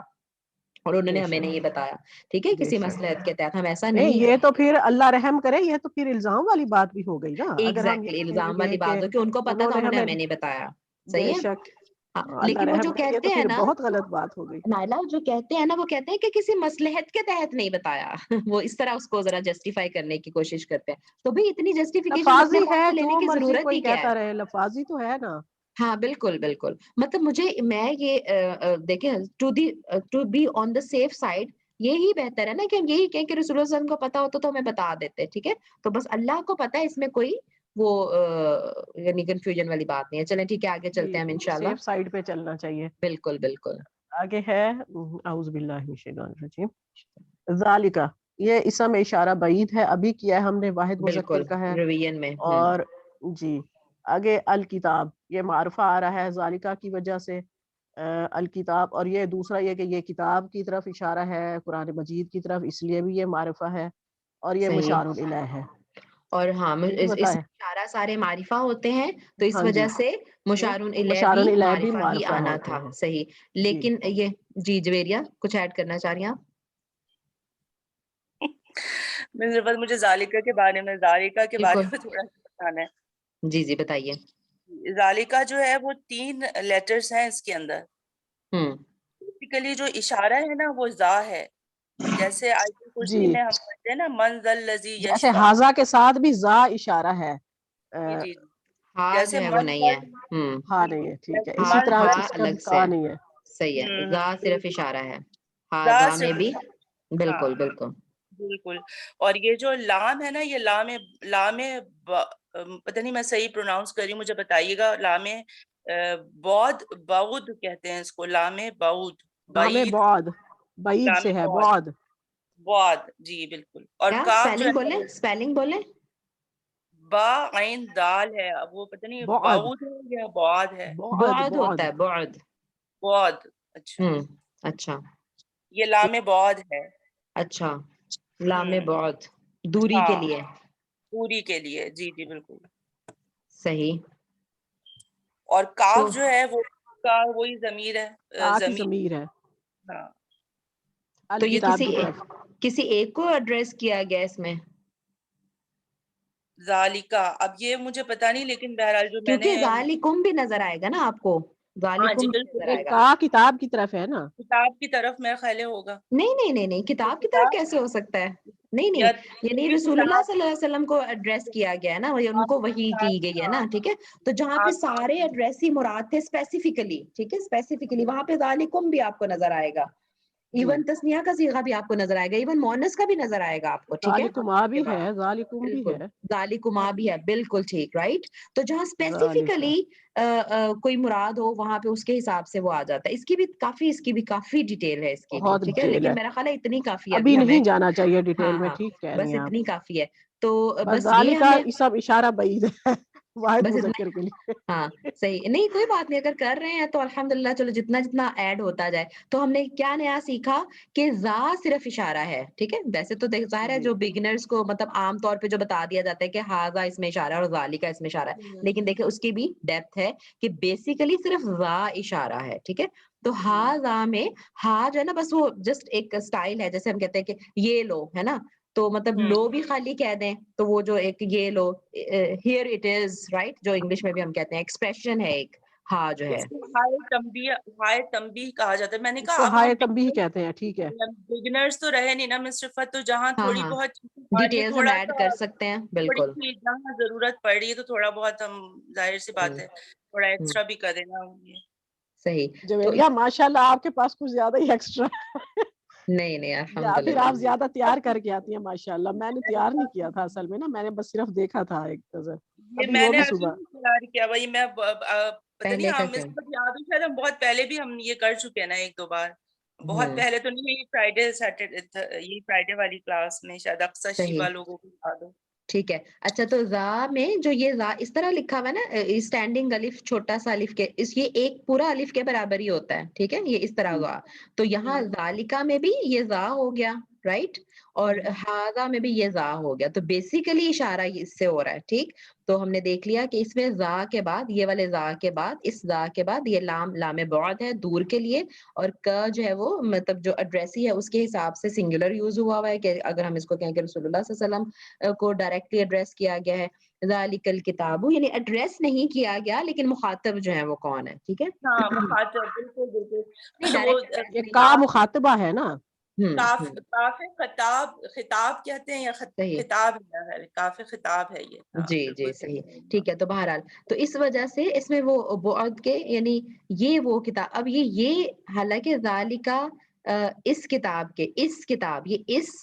اور انہوں نے بے ہمیں شک نہیں بتایا. ٹھیک ہے. بے کسی شک. مصلحت کے تحت ہم ایسا نہیں نہیں یہ کہیں تو گے. پھر اللہ رحم کرے، یہ تو پھر الزام والی بات بھی ہو گئی نا اگر ہم یہ ایگزیکٹلی کہیں الزام گے والی کہ بات ہو کہ ان کو پتا انہوں تھا نے انہوں نے ہمیں. ہمیں نہیں بتایا. بے صحیح ہے. شک. ہاں اللہ لیکن وہ رحم جو کرے، یہ تو کہتے ہیں پھر نا بہت غلط بات ہو گئی. نائلہ جو کہتے ہیں نا وہ کہتے ہیں کہ کسی مصلحت کے تحت نہیں بتایا. وہ اس طرح اس کو ذرا جسٹیفائی کرنے کی کوشش کرتے ہیں. تو بھئی اتنی جسٹیفیکیشن اپنے لفاظی منہ ہے، پہ لینے جو کی مرضی ضرورت کوئی ہی کیا ہے. کہتا رہے، لفاظی تو ہے نا. ہاں بالکل بالکل. مطلب میں یہ دیکھیں to be on the safe side یہی بہتر ہے نا کہ ہم یہی کہیں کہ رسول اللہ صلی اللہ علیہ وسلم کو پتا ہوتا تو ہمیں بتا دیتے. ٹھیک ہے. تو بس اللہ کو پتا ہے اس میں کوئی وہ یعنی کنفیوژن والی بات نہیں ہے. چلیں ٹھیک ہے آگے چلتے ہیں ہم انشاءاللہ. سیف سائڈ پہ چلنا چاہیے. بالکل بالکل. آگے ہے اعوذ باللہ من الشیطان الرجیم ذالکا. یہ اسم اشارہ بعید ہے، ابھی کیا ہے ہم نے، واحد مذکر بالکل کا ہے. روین میں اور جی آگے الکتاب، یہ معرفہ آ رہا ہے ذالکا کی وجہ سے الکتاب. اور یہ دوسرا یہ کہ یہ کتاب کی طرف اشارہ ہے، قرآن مجید کی طرف، اس لیے بھی یہ معرفہ ہے. اور یہ صحیح. مشار الیہ ہے. اور ہاں جی اس بتائیں. میں اشارہ سارے معرفہ ہوتے ہیں تو اس ہاں جی. وجہ سے یہ مشار الیہ مشار بھی الیہ بھی معرفہ ہی معرفہ آنا ہوتے تھا. ہیں. صحیح. جی لیکن یہ جی جویریہ کچھ ایڈ کرنا چاہ رہی ہیں آپ؟ مجھے ذالکہ کے بارے میں بالکل. تھوڑا سا بتانا ہے. جی بتائیے. ذالکہ جو ہے وہ 3 لیٹرز ہیں اس کے اندر. بیسیکلی جو اشارہ ہے نا وہ زا ہے. جیسے آیت جی کرسی میں ہم پڑھتے ہیں نا من ذا الذی جیسے یشفع. حاضہ کے ساتھ بھی زا اشارہ ہے. جی ہاں جیسے جو ہے وہ من نہیں ذا ہے. ہاں جی نہیں ہے. ٹھیک ہے. جیسے اسی من طرح ذا ہاں اس کا الگ سے کا نہیں ہے. صحیح ہے. ذا صرف اشارہ ہے. ہاں ذا ذا میں صرف بھی ہاں بالکل بالکل. بالکل. اور یہ جو لام ہے نا یہ لام پتہ نہیں میں صحیح پروناؤنس کر رہی ہوں، مجھے بتائیے گا. لام بعود کہتے ہیں اس کو. لام بعود نام بعید. بعد بعید لام سے ہے بعد بعد. بعد جی بالکل. اور کیا کاف جو اسپیلنگ بولیں با عین دال ہے. اب وہ پتہ نہیں بعد بعود ہے یا بعد ہے. بعد بعد ہوتا بعد. ہے بعد. بعد. اچھا اچھا یہ لام بعد ہے. اچھا. لام ہوں بعد دوری کے ہاں لیے. پوری کے لیے. جی بالکل. صحیح. اور تو کاف جو ہے وہ کا وہی ضمیر ہے, کا کی ضمیر. ضمیر ہے ہاں تو یہ الکتاب کی طرف. کسی ایک کو ایڈریس کیا گیا اس میں؟ ذالکا, اب یہ مجھے پتا نہیں, لیکن بہرحال جو میں نے, کیونکہ ذالکم بھی نظر آئے گا نا آپ کو, ہاں جی ذالکم بھی بالکل نظر آئے گا. کا کتاب کی طرف ہے نا, کتاب کی طرف میرا خیال ہوگا, نہیں کتاب کی طرف کیسے ہو سکتا ہے؟ نہیں یا یعنی رسول اللہ صلی اللہ علیہ وسلم کو ایڈریس کیا گیا ہے نا, ان کو وحی کی گئی ہے نا, ٹھیک ہے. تو جہاں پہ سارے ایڈریس ہی مراد تھے اسپیسیفکلی, ٹھیک ہے, اسپیسیفکلی وہاں پہ ذالکم بھی آپ کو نظر آئے گا, ایون تسنیہ کا صیغہ بھی آپ کو نظر آئے گا, ایون مؤنث کا بھی نظر آئے گا آپ کو, ٹھیک ہے. ذالکما بھی ہے, ذالکم بھی بالکل ہے, ذالکما بھی ہے, بالکل ٹھیک, رائٹ. تو جہاں ذالکا. اسپیسیفکلی کوئی مراد ہو وہاں پہ اس کے حساب سے وہ آ جاتا ہے. اس کی بھی کافی ڈیٹیل ہے اس کی بھی, بہت ٹھیک ہے, ڈیٹیل لیکن ہے, میرا خیال ہے اتنی کافی ہے ابھی ابھی ہمیں. نہیں جانا چاہیے ڈیٹیل میں, ہاں ٹھیک کہہ بس رہی ہیں آپ. اتنی کافی ہے. تو بس بس یہ ذالکا ہمیں یہ سب اشارہ بعید ہے واحد بس اتنا, مذکر کے لیے. ہاں صحیح, نہیں کوئی بات نہیں, اگر کر رہے ہیں تو الحمدللہ, چلو جتنا جتنا ایڈ ہوتا جائے. تو ہم نے کیا نیا سیکھا کہ ذا صرف اشارہ ہے, ٹھیک ہے. ویسے تو ظاہر ہے جو بگنرز کو مطلب عام طور پہ جو بتا دیا جاتا ہے کہ ہاذا اس میں اشارہ ہے اور ذالکا اس میں اشارہ ہے, لیکن دیکھیں اس کی بھی ڈیپتھ ہے کہ بیسیکلی صرف ذا اشارہ ہے, ٹھیک ہے. تو ہاذا میں ہا جو ہے نا, بس وہ جسٹ ایک اسٹائل ہے, جیسے ہم کہتے ہیں کہ یہ لو, ہے نا, تو مطلب لو بھی خالی کہہ دیں تو وہ جو ایک یہ لو, ہیئر اٹ از, رائٹ, جو انگلش میں بھی ہم کہتے ہیں ایکسپریشن ہے ایک, ہاں جو ہے اس کو ہائے تنبیہ کہا جاتا ہے. میں نے اس کہا کو اب ہائے ہم تنبیہ کہتے ہیں, ٹھیک ہے. بگنرز تو رہے نہیں نا مس رفت, تو جہاں ہاں تھوڑی ہاں بہت ڈیٹیلز ہم تھوڑا ایڈ سا کر سکتے ہیں, تھوڑی بالکل. سی جہاں ضرورت پڑ رہی ہے تو تھوڑا بہت ہم, ظاہر سی بات ہے, تھوڑا ایکسٹرا بھی کر دینا. صحیح. تو جویریہ ماشاءاللہ آپ کے پاس کچھ زیادہ ہی ایکسٹرا نہیں یا پھر الحمدللہ, آپ زیادہ تیار کر کے آتی ہیں ماشاءاللہ. میں نے تیار نہیں کیا تھا اصل میں نا, میں نے بس صرف دیکھا تھا ایک نظر, یہ ابھی میں وہ نے بھی ابھی صبح. تیار کیا, وہی میں پتہ نہیں, پہلے کا ہم کیا. اس کو یاد ہے شاید ہم بہت پہلے بھی ہم یہ کر چکے ہیں نا ایک دو بار, بہت پہلے تو نہیں, فرائیڈے سیٹرڈے, یہ فرائیڈے والی کلاس میں شاید اقصی صحیح, شیبہ لوگوں کو یاد ہو. ٹھیک ہے. اچھا, تو ذا میں جو یہ ذا اس طرح لکھا ہوا ہے نا, اسٹینڈنگ الف, چھوٹا سا الف کے, اس یہ ایک پورا الف کے برابر ہی ہوتا ہے, ٹھیک ہے, یہ اس طرح ذا. تو یہاں ذالکا میں بھی یہ ذا ہو گیا, رائٹ, اور ہاذا میں بھی یہ ذا ہو گیا. تو بیسیکلی اشارہ اس سے ہو رہا ہے, ٹھیک. تو ہم نے دیکھ لیا کہ اس میں ذا کے بعد, یہ والے ذا کے بعد, اس ذا کے بعد یہ لام بعد ہے دور کے لیے, اور کا جو ہے وہ مطلب جو ایڈریسی ہے اس کے حساب سے سنگولر یوز ہوا ہے, کہ اگر ہم اس کو کہیں کہ رسول اللہ صلی اللہ علیہ وسلم کو ڈائریکٹلی ایڈریس کیا گیا ہے. ذالک الکتاب, یعنی ایڈریس نہیں کیا گیا لیکن مخاطب جو ہے وہ کون ہے, ٹھیک ہے. ہاں مخاطب, بالکل نہیں وہ ڈائریکٹ ایڈریس یہ نہیں کا ہے. مخاطبہ ہے نا, کاف خطاب کہتے ہیں, یا صحیح, خطاب ہے, کاف خطاب ہے یہ. جی جی صحیح, ٹھیک ہے. تو بہرحال تو اس وجہ سے اس میں وہ بعد کے, یعنی یہ وہ کتاب, اب یہ حالانکہ ذالکا اس کتاب کے, اس کتاب, یہ اس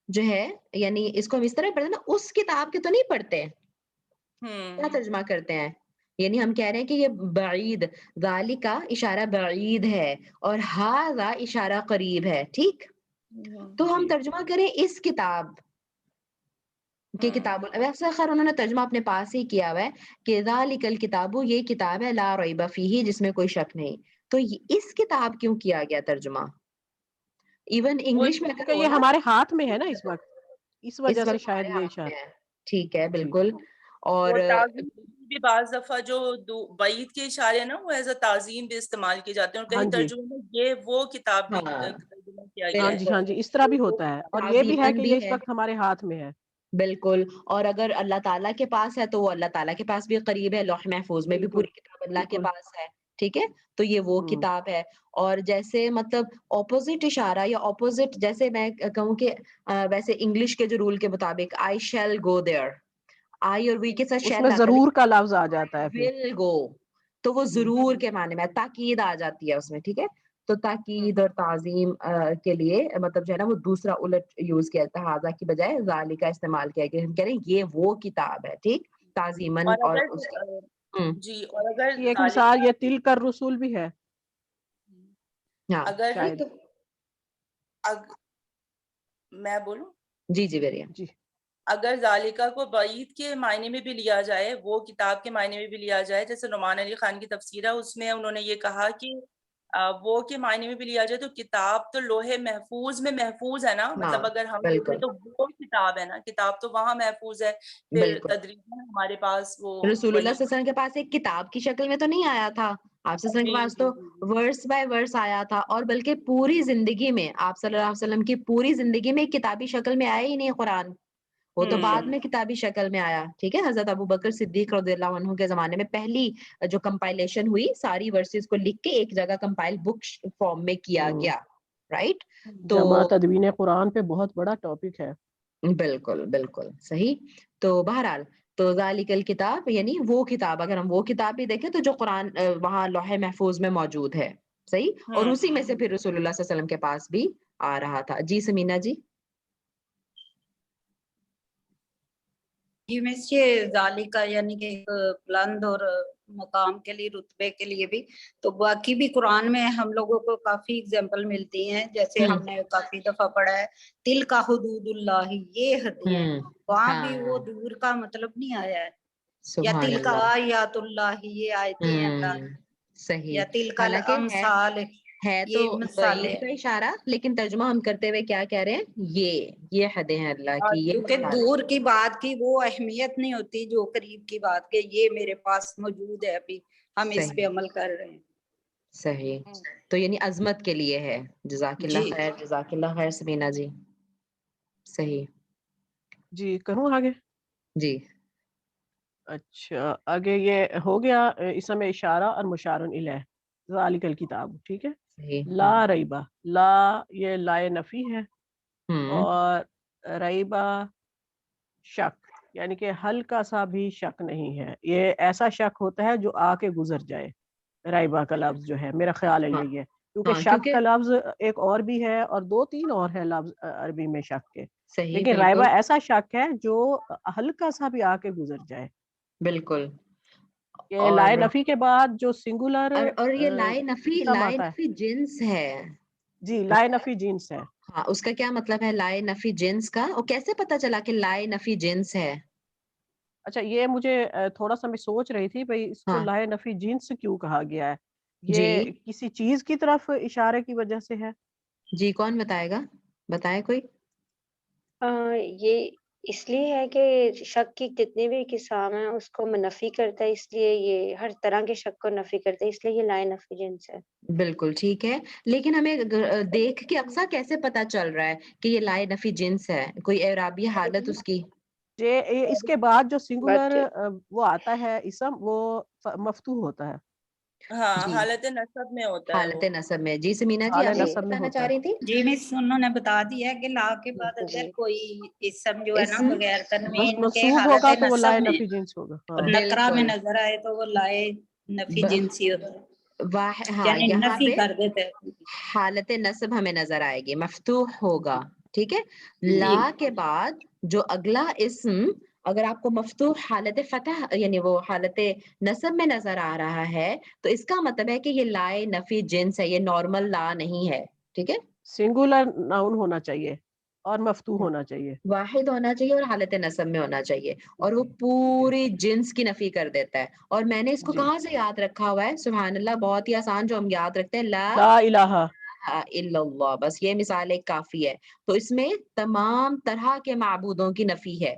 جو ہے, یعنی اس کو ہم اس طرح پڑھتے ہیں نا, اس کتاب کے تو نہیں پڑھتے, کیا ترجمہ کرتے ہیں, یعنی ہم کہہ رہے ہیں کہ یہ بعید, ذالکا اشارہ بعید ہے اور ہاذا اشارہ قریب ہے, ٹھیک. تو ہم ترجمہ کریں اس کتاب کہ کتاب, ویسے خیر انہوں نے ترجمہ اپنے پاس ہی کیا ہوا ہے کہ ذالک الکتاب, یہ کتاب ہے, لا ریب فیہ, جس میں کوئی شک نہیں. تو اس کتاب کیوں کیا گیا ترجمہ, ایون انگلش میں کیونکہ اگر ہو یہ نا, ہمارے ہاتھ میں ہے نا اس وقت, اس وجہ اس سے وقت شاید ہمارے یہ ہاتھ اشارہ. میں ہے, ٹھیک ہے, جی, بالکل. اور وہ تعظیم بھی بعض دفعہ جو بعید کے اشارے ہیں نا, وہ ایز اے تعظیم بھی استعمال کیے جاتے ہیں, اور ہاں کہیں جی, ترجمے میں یہ وہ کتاب بھی ہاں ترجمہ کیا ہاں گیا جی, ہے, ہاں جی, اس طرح بھی ہوتا ہے, اور یہ بھی ہے تعظیماً کہ بھی یہ اس ہے, وقت ہمارے ہاتھ میں ہے. بالکل. اور اگر اللہ تعالیٰ کے پاس ہے تو وہ اللہ تعالیٰ کے پاس بھی قریب ہے, لوح محفوظ میں بھی بالکل, پوری کتاب اللہ کے بالکل. پاس ہے, ٹھیک ہے. تو یہ وہ کتاب ہے. اور جیسے مطلب اپوزٹ اشارہ یا اپوزٹ, جیسے میں کہوں کہ ویسے انگلش کے جو رول کے مطابق آئی شیل گو دیئر, آئی اور وی کے ساتھ اس شیل میں آتا ہے, ضرور کا لفظ آ جاتا ہے پھر. ول گو, تو وہ ضرور کے معنی میں تاکید آ جاتی ہے اس میں, ٹھیک ہے. تو تاکید اور تعظیم کے لیے مطلب جو ہے نا وہ دوسرا الٹ یوز کیا جاتا ہے, ہاذا کی بجائے ذالکا استعمال کیا گیا. ہم کہہ رہے ہیں یہ وہ کتاب ہے, ٹھیک, تعظیماً. اور اور اگر اس کی جی, اور اگر اس کی ایک مثال یہ تل کر رسول بھی ہے ہاں, اگر شاید. میں بولوں, جی جی ویری, جی, اگر ذالکہ کو بعید کے معنی میں بھی لیا جائے, وہ کتاب کے معنی میں بھی لیا جائے, جیسے نعمان علی خان کی تفسیر ہے, اس میں انہوں نے یہ کہا کہ وہ کے معنی میں بھی لیا جائے تو کتاب تو لوح محفوظ میں محفوظ ہے نا, مطلب اگر ہم دیکھیں بالکل تو وہ کتاب ہے نا, کتاب تو وہاں محفوظ ہے, پھر بالکل. تدریجاً ہمارے پاس وہ رسول اللہ وہی صلی اللہ علیہ وسلم کے پاس ایک کتاب کی شکل میں تو نہیں آیا تھا, آپ صلی اللہ علیہ وسلم کے جی پاس جی تو جی جی ورس بائی ورس آیا تھا، اور بلکہ پوری زندگی میں آپ صلی اللہ علیہ وسلم کی پوری زندگی میں کتابی شکل میں آیا ہی نہیں قرآن، وہ تو بعد میں کتابی شکل میں آیا. ٹھیک ہے، حضرت ابو بکر صدیق رضی اللہ عنہ کے زمانے میں پہلی جو کمپائلیشن ہوئی ساری ورسز کو لکھ کے ایک جگہ کمپائل بک فارم میں کیا گیا. رائٹ، تو جمع تدوین قرآن پہ بہت بڑا ٹاپک ہے. بالکل بالکل صحیح. تو بہرحال تو ذالک الکتاب یعنی وہ کتاب، اگر ہم وہ کتاب بھی دیکھیں تو جو قرآن وہاں لوح محفوظ میں موجود ہے. صحیح، اور اسی میں سے پھر رسول اللہ صلی اللہ علیہ وسلم کے پاس بھی آ رہا تھا. جی سمینا جی. جی مس یہ ذالکہ یعنی کہ ایک بلند اور مقام کے لیے، رتبے کے لیے بھی، تو باقی بھی قرآن میں ہم لوگوں کو کافی اگزامپل ملتی ہیں، جیسے ہم نے کافی دفعہ پڑھا ہے تل کا حدود اللہ، یہ حدیں ہیں، وہاں بھی وہ ہاں دور کا مطلب نہیں آیا ہے. یا سبحان تل کا اللہ. آیات اللہ، یہ آیتیں ہیں اللہ کی. صحیح. یا تل کا حالانکہ الامثال، ہے تو یہ مثالیں. بعید کا اشارہ، لیکن ترجمہ ہم کرتے ہوئے کیا کہہ رہے ہیں، یہ حدیں ہیں اللہ کی، یہ کیونکہ مثال. دور کی بات کی وہ اہمیت نہیں ہوتی جو قریب کی بات کے، یہ میرے پاس موجود ہے، ابھی ہم اس پہ صحیح عمل کر رہے ہیں. صحیح. تو یعنی عظمت کے لیے ہے. جزاک جی اللہ خیر، جزاک اللہ خیر سمینا جی. صحیح. جی کروں آگے؟ جی اچھا آگے یہ ہو گیا اسم اشارہ اور مشار الیہ، ذالک الکتاب. ٹھیک ہے، صحیح. لا ریبہ، لا یہ لائے نفی ہے، ہوں اور ریبہ شک، یعنی کہ ہلکا سا بھی شک نہیں ہے. یہ ایسا شک ہوتا ہے جو آ کے گزر جائے. ریبہ کا لفظ جو ہے میرا خیال ہے ہاں یہی ہے، کیونکہ ہاں شک کیونکہ کا لفظ ایک اور بھی ہے اور دو تین اور ہے لفظ عربی میں شک کے، صحیح لیکن ریبہ بالکل ایسا شک ہے جو ہلکا سا بھی آ کے گزر جائے. بالکل. کہ اور لائے نفی کے بعد جو سنگولر اور یہ اسم لائے آتا ہے، نفی جنس ہے. جی لائے نفی جنس ہے. ہاں اس کا کیا مطلب ہے لائے نفی جنس کا، اور کیسے پتا چلا کہ لائے نفی جنس ہے؟ اچھا یہ مجھے تھوڑا سا میں سوچ رہی تھی بھئی اس کو ہاں لائے نفی جنس کیوں کہا گیا ہے، جی یہ کسی چیز کی طرف اشارے کی وجہ سے ہے؟ جی کون بتائے گا، بتائے کوئی. یہ اس لیے ہے کہ شک کی جتنی بھی اقسام ہیں اس کو منفی کرتا ہے، اس لیے یہ ہر طرح کے شک کو نفی کرتا ہے، اس لیے یہ لائے نفی جنس ہے. بالکل ٹھیک ہے، لیکن ہمیں دیکھ کے اقسا کیسے پتا چل رہا ہے کہ یہ لائے نفی جنس ہے، کوئی اعرابی حالت اس کی؟ یہ اس کے بعد جو سنگولر بٹ وہ آتا ہے اسم، وہ مفتوح ہوتا ہے. ہاں جی حالت نصب میں ہوتا ہے حالت وہ. نصب میں. جی سمینا جی حال آپ جی کچھ نصب میں بتانا ہوتا چاہ ہے. رہی تھی. جی مس انہوں نے بتا دیا ہے کہ لا کے بعد اگر جی کوئی اسم جو ہے نا اسم بغیر تنوین کے منصوب حالت ہوگا تو وہ نصب لائے میں نفی جنس ہوگا. اور ہاں نکرہ میں بالکل. نظر آئے تو وہ لائے نفی جنسی ہوتا ہے، ہاں یعنی یہاں نفی پہ کر دیتے ہیں. حالت نصب ہمیں نظر آئے گی، مفتوح ہوگا. ٹھیک ہے، جی لا کے بعد جو اگلا اسم اگر آپ کو مفتوح حالت فتح یعنی وہ حالت نصب میں نظر آ رہا ہے تو اس کا مطلب ہے کہ یہ لائے نفی جنس ہے، یہ نارمل لا نہیں ہے. ٹھیک ہے، سنگولر ناؤن ہونا چاہیے اور مفتوح ہونا چاہیے. واحد ہونا چاہیے اور حالت نصب میں ہونا چاہیے، اور وہ پوری جنس کی نفی کر دیتا ہے. اور میں نے اس کو جی کہاں سے یاد رکھا ہوا ہے، سبحان اللہ، بہت ہی آسان جو ہم یاد رکھتے ہیں، لا لا الہ. الا اللہ، بس یہ مثال ایک کافی ہے. تو اس میں تمام طرح کے معبودوں کی نفی ہے.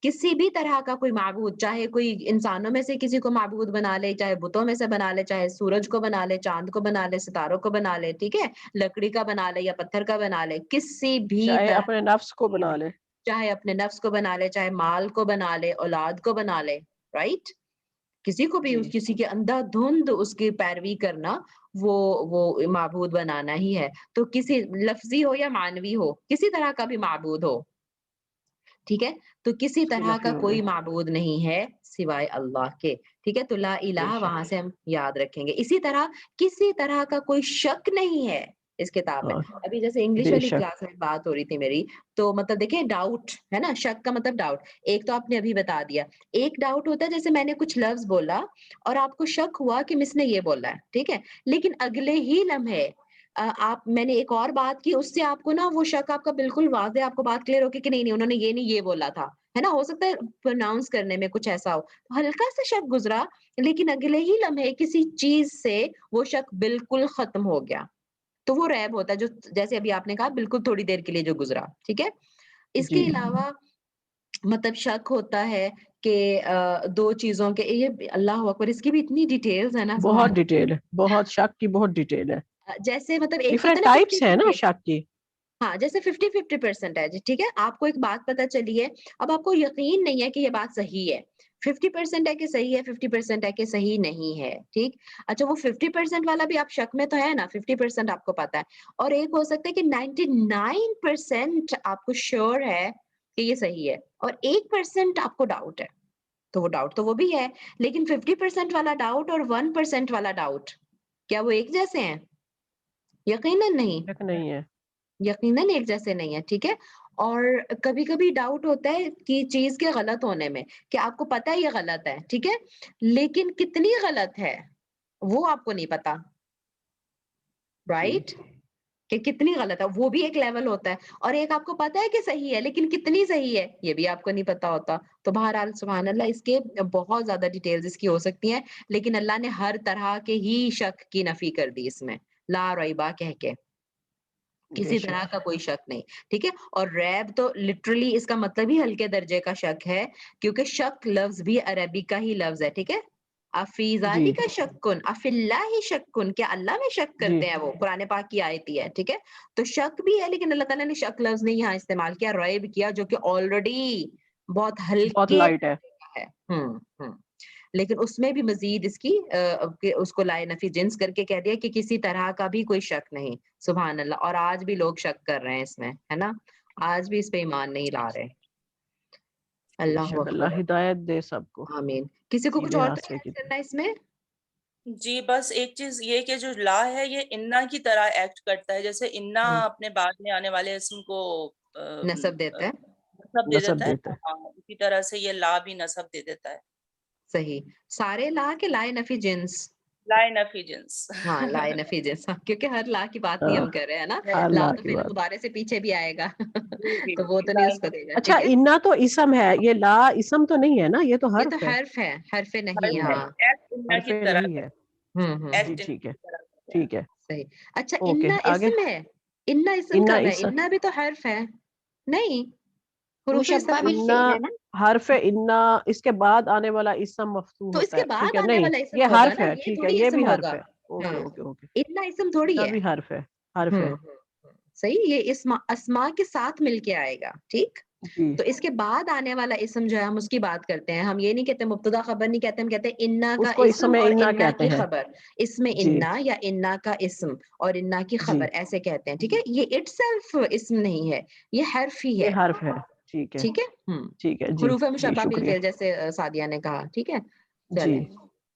کسی بھی طرح کا کوئی معبود، چاہے کوئی انسانوں میں سے کسی کو معبود بنا لے، چاہے بتوں میں سے بنا لے، چاہے سورج کو بنا لے، چاند کو بنا لے، ستاروں کو بنا لے، ٹھیک ہے، لکڑی کا بنا لے یا پتھر کا بنا لے، کسی بھی چاہے طرح، اپنے نفس کو بنا لے. چاہے اپنے نفس کو بنا لے، چاہے مال کو بنا لے، اولاد کو بنا لے. رائٹ، کسی کو بھی جی کسی کے اندھا دھند اس کی پیروی کرنا وہ معبود بنانا ہی ہے. تو کسی لفظی ہو یا معنوی ہو، کسی طرح کا بھی معبود ہو، ٹھیک ہے، تو کسی اس کی طرح نفی کا ہو گئی. کوئی معبود نہیں ہے سوائے اللہ کے. ٹھیک ہے، تو لا بے الہ شک. وہاں سے ہم یاد رکھیں گے. اسی طرح کسی طرح کا کوئی شک نہیں ہے اس کتاب میں. ہاں ابھی جیسے انگلش بے والی شک. کلاس میں بات ہو رہی تھی میری، تو مطلب دیکھیں ڈاؤٹ ہے نا، شک کا مطلب ڈاؤٹ. ایک تو آپ نے ابھی بتا دیا، ایک ڈاؤٹ ہوتا ہے جیسے میں نے کچھ لفظ بولا اور آپ کو شک ہوا کہ مس نے یہ بولا ہے، ٹھیک ہے، لیکن اگلے ہی لمحے میں نے ایک اور بات کی، اس سے آپ کو نا وہ شک آپ کا بالکل واضح، آپ کو بات کلیئر ہوگی کہ نہیں انہوں نے یہ نہیں یہ بولا تھا، ہے نا. ہو سکتا ہے پروناؤنس کرنے میں کچھ ایسا ہو، ہلکا سا شک گزرا، لیکن اگلے ہی لمحے کسی چیز سے وہ شک بالکل ختم ہو گیا. تو وہ ریب ہوتا ہے جو جیسے ابھی آپ نے کہا بالکل تھوڑی دیر کے لیے جو گزرا. ٹھیک ہے، اس جی کے علاوہ مطلب شک ہوتا ہے کہ دو چیزوں کے یہ اللہ اکبر اس کی بھی اتنی ڈیٹیلز ہے نا بہت ڈیٹیل ہے, بہت شک کی بہت ڈیٹیل ہے, جیسے مطلب ایک ڈفرینٹ ٹائپس ہیں نا شک کی. ہاں جیسے 50-50% ہے ٹھیک ہے, آپ کو ایک بات پتہ چلی ہے, اب آپ کو یقین نہیں ہے کہ یہ بات صحیح ہے, 50% ہے کہ صحیح ہے, 50% ہے کہ صحیح نہیں ہے, ٹھیک. اچھا وہ 50% والا بھی آپ شک میں تو ہے نا, 50% آپ کو پتا ہے, اور ایک ہو سکتا ہے کہ 99% آپ کو شیور ہے کہ یہ صحیح ہے, اور 1% آپ کو ڈاؤٹ ہے, تو وہ ڈاؤٹ تو وہ بھی ہے, لیکن 50% والا ڈاؤٹ اور 1% والا ڈاؤٹ کیا وہ ایک جیسے ہیں؟ یقیناً نہیں, نہیں ہے, یقیناً ایک جیسے نہیں ہے, ٹھیک ہے. اور کبھی کبھی ڈاؤٹ ہوتا ہے کہ چیز کے غلط ہونے میں, کہ آپ کو پتا ہے یہ غلط ہے, ٹھیک ہے, لیکن کتنی غلط ہے وہ آپ کو نہیں پتا, رائٹ, کہ کتنی غلط ہے وہ بھی ایک لیول ہوتا ہے, اور ایک آپ کو پتا ہے کہ صحیح ہے لیکن کتنی صحیح ہے یہ بھی آپ کو نہیں پتا ہوتا. تو بہرحال سبحان اللہ اس کے بہت زیادہ ڈیٹیلز اس کی ہو سکتی ہیں, لیکن اللہ نے ہر طرح کے ہی شک کی نفی کر دی اس میں, لا ریبا کہہ کے, کسی طرح کا کوئی شک نہیں, ٹھیک ہے. اور ریب تو لٹرلی اس کا مطلب ہی ہلکے درجے کا شک ہے, کیونکہ شک لفظ بھی عربی کا ہی لفظ ہے, ٹھیک ہے. افی ذالک شکن افی اللہ شکن, کیا اللہ میں شک کرتے ہیں, وہ قرآن پاک کی آیت ہی ہے, ٹھیک ہے. تو شک بھی ہے, لیکن اللہ تعالیٰ نے شک لفظ نہیں یہاں استعمال کیا, ریب کیا, جو کہ آلریڈی بہت ہلکے لائٹ ہے. لیکن اس میں بھی مزید اس کی اس کو لائے نفی جنس کر کے کہہ دیا کہ کسی طرح کا بھی کوئی شک نہیں. سبحان اللہ. اور آج بھی لوگ شک کر رہے ہیں اس میں, ہے نا, آج بھی اس پہ ایمان نہیں لا رہے. اللہ اللہ ہدایت دے سب کو, آمین. کسی کو کچھ اور کرنا ہے اس میں؟ جی بس ایک چیز یہ کہ جو لا ہے یہ انا کی طرح ایکٹ کرتا ہے, جیسے انا اپنے بعد میں آنے والے اسم کو نسب دیتا ہے, نسب دے دیتا ہے, اسی طرح سے یہ لا بھی نسب دے دیتا ہے. صحیح. سارے لا کے لائے نفی جنس, لائے نفی جنس, ہاں لائے نفی جنس, کیونکہ ہر لا کی بات نہیں ہم کر رہے ہیں نا, لا تو پھر مضارع سے پیچھے بھی آئے گا تو وہ تو نہیں اس کو دے گا. اچھا انا تو اسم ہے, یہ لا اسم تو نہیں ہے نا, یہ تو حرف ہے. حرف ہے, حرف نہیں, ہاں حرف نہیں ہے. جی ٹھیک ہے, ٹھیک ہے, صحیح. اچھا انا اسم ہے, انا اسم کب ہے, انا بھی تو حرف ہے نہیں, حرف انا اس کے بعد آنے والا اسم مفتوح ہوتا ہے, ٹھیک ہے, نہیں یہ حرف ہے, ٹھیک ہے, یہ بھی حرف ہے, اوکے اوکے اوکے, اتنا اسم تھوڑی ہے, بھی حرف ہے, حرف ہے. صحیح, یہ اسما کے ساتھ مل کے آئے گا, ٹھیک. تو اس کے بعد آنے والا اسم جو ہے ہم اس کی بات کرتے ہیں, ہم یہ نہیں کہتے مبتدا خبر نہیں کہتے, ہم کہتے ہیں انا کا اسم اور انا کی خبر, اس میں انا یا انا کا اسم اور انا کی خبر ایسے کہتے ہیں, ٹھیک ہے. یہ اٹ سیلف اسم نہیں ہے, یہ حرف ہی ہے, یہ حرف ہے, ٹھیک ہے, ٹھیک ہے. ٹھیک ہے, حروف مشبہ بالفعل جیسے سعدیہ نے کہا, ٹھیک ہے. جی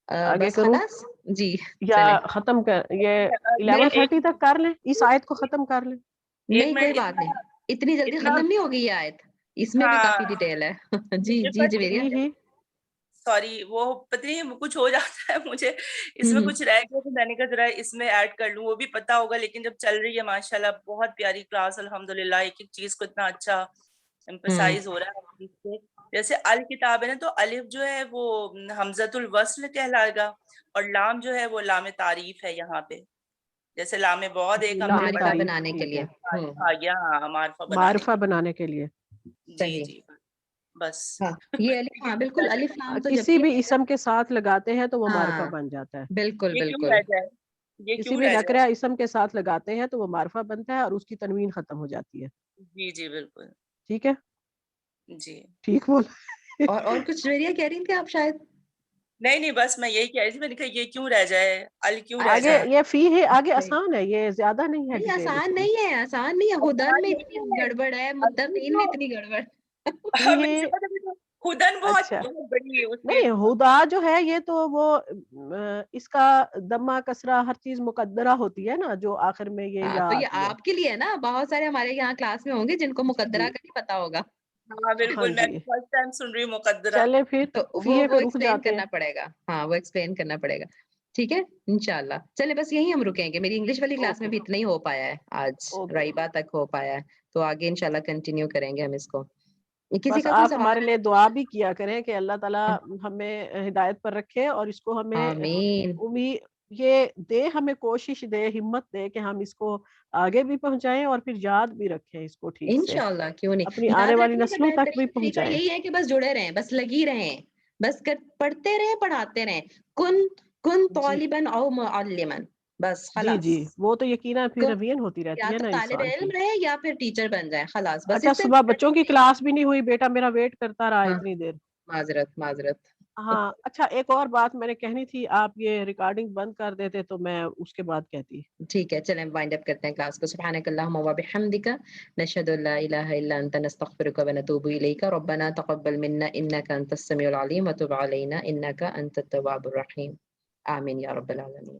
آگے بس کروں خلاص, جی یا ختم کر, یہ 11:30 تک کر لیں, اس آیت کو ختم کر لیں. نہیں کوئی بات نہیں, اتنی جلدی ختم نہیں ہوگی یہ آیت, اس میں بھی کافی ڈیٹیل ہے. جی جی جی سوری وہ پتہ نہیں کچھ ہو جاتا ہے مجھے, اس میں کچھ رہ گیا تو میں نے کہا ذرا اس میں ایڈ کر لوں, وہ بھی پتا ہوگا, لیکن جب چل رہی ہے ماشاءاللہ بہت پیاری کلاس الحمدللہ, ایک ایک چیز کو اتنا اچھا ایمفسائز ہو رہا ہے. جیسے الکتاب ہے نا, تو الف جو ہے وہ حمزۃ الوصل کہلائے گا, اور لام جو ہے وہ لام تعریف ہے یہاں پہ, جیسے لام بعد ایک ہم نے پڑھا بنانے کے لیے, معرفہ بنانے کے لیے. جی جی بس یہ الف, ہاں بالکل, الف لام تو کسی بھی اسم کے ساتھ لگاتے ہیں تو وہ معرفہ بن جاتا ہے. بالکل بالکل, کسی بھی نکرہ اسم کے ساتھ لگاتے ہیں تو وہ معرفہ بنتا ہے اور اس کی تنوین ختم ہو جاتی ہے. جی جی بالکل, ٹھیک ہے, جی ٹھیک بول. اور کچھ ویریہ کہہ رہی تھے آپ شاید؟ نہیں بس میں یہی کہہ رہی تھی, میں نے کہا یہ کیوں رہ جائے, ال کیوں رہ آگے جائے. یہ فی ہے, آگے آسان ہے, یہ زیادہ نہیں ہے, آسان نہیں ہے, آسان نہیں ہے. ہدن میں اتنی گڑبڑ ہے, متقین میں اتنی گڑبڑ. خدن بہت بڑی, نہیں ہدا جو ہے یہ تو وہ اس کا دمہ کسرہ ہر چیز مقدرہ ہوتی ہے نا, جو آخر میں یہ یا تو یہ آتی ہے. آپ کے لیے نا, بہت سارے ہمارے یہاں کلاس میں ہوں گے جن کو مقدرہ کا نہیں پتا ہوگا. ہاں بالکل, میں فرسٹ ٹائم سن رہی ہوں مقدرہ. چلے پھر تو وہ ایکسپلین کرنا پڑے گا, ہاں وہ ایکسپلین کرنا پڑے گا, ٹھیک ہے انشاءاللہ. چلے بس یہی ہم رکیں گے, میری انگلش والی کلاس میں بھی اتنا ہی ہو پایا ہے آج, رائبہ تک ہو پایا ہے, تو آگے انشاءاللہ کنٹینیو کریں گے ہم اس کو. کسی بس کا آپ ہمارے لیے دعا بھی کیا کریں کہ اللہ تعالیٰ ہمیں ہدایت پر رکھے, اور اس کو ہمیں آمین یہ دے ہمیں کوشش دے, ہمت دے کہ ہم اس کو آگے بھی پہنچائیں اور پھر یاد بھی رکھیں اس کو ٹھیک سے, انشاءاللہ کیوں نہیں. اپنی آنے یاد والی رکھنے کا نسلوں تک بھی بہترین طریقہ پہنچائیں. یہی ہے کہ بس جڑے رہیں, بس لگی رہیں, بس پڑھتے رہیں, پڑھاتے رہیں. کن جی طالباً او معلماً, بس جی خلاص. جی, وہ تو یقیناً پھر کن روین ہوتی رہتی یا ہے تو نا طالب انسان علم کی. رہے یا پھر ٹیچر بن جائیں, خلاص بس اچھا, اس سے صبح بڑھ بچوں کے کی نہیں. کلاس بھی نہیں ہوئی, بیٹا میرا ویٹ کرتا رہا ہاں, اتنی دیر. معذرت. ہاں اچھا, ایک اور بات میں نے کہنی تھی, آپ یہ ریکارڈنگ بند کر دیتے تو میں اس کے بعد کہتی. ٹھیک ہے, چلیں وائنڈ اپ کرتے ہیں کلاس کو. سبحانک اللہم و بحمدک, نشہد ان لا الہ الا انت, نستغفرک و نتوب الیک. ربنا تقبل منا انک انت السمیع العلیم و تب علینا انک انت التواب الرحیم. آمین یا رب العالمین.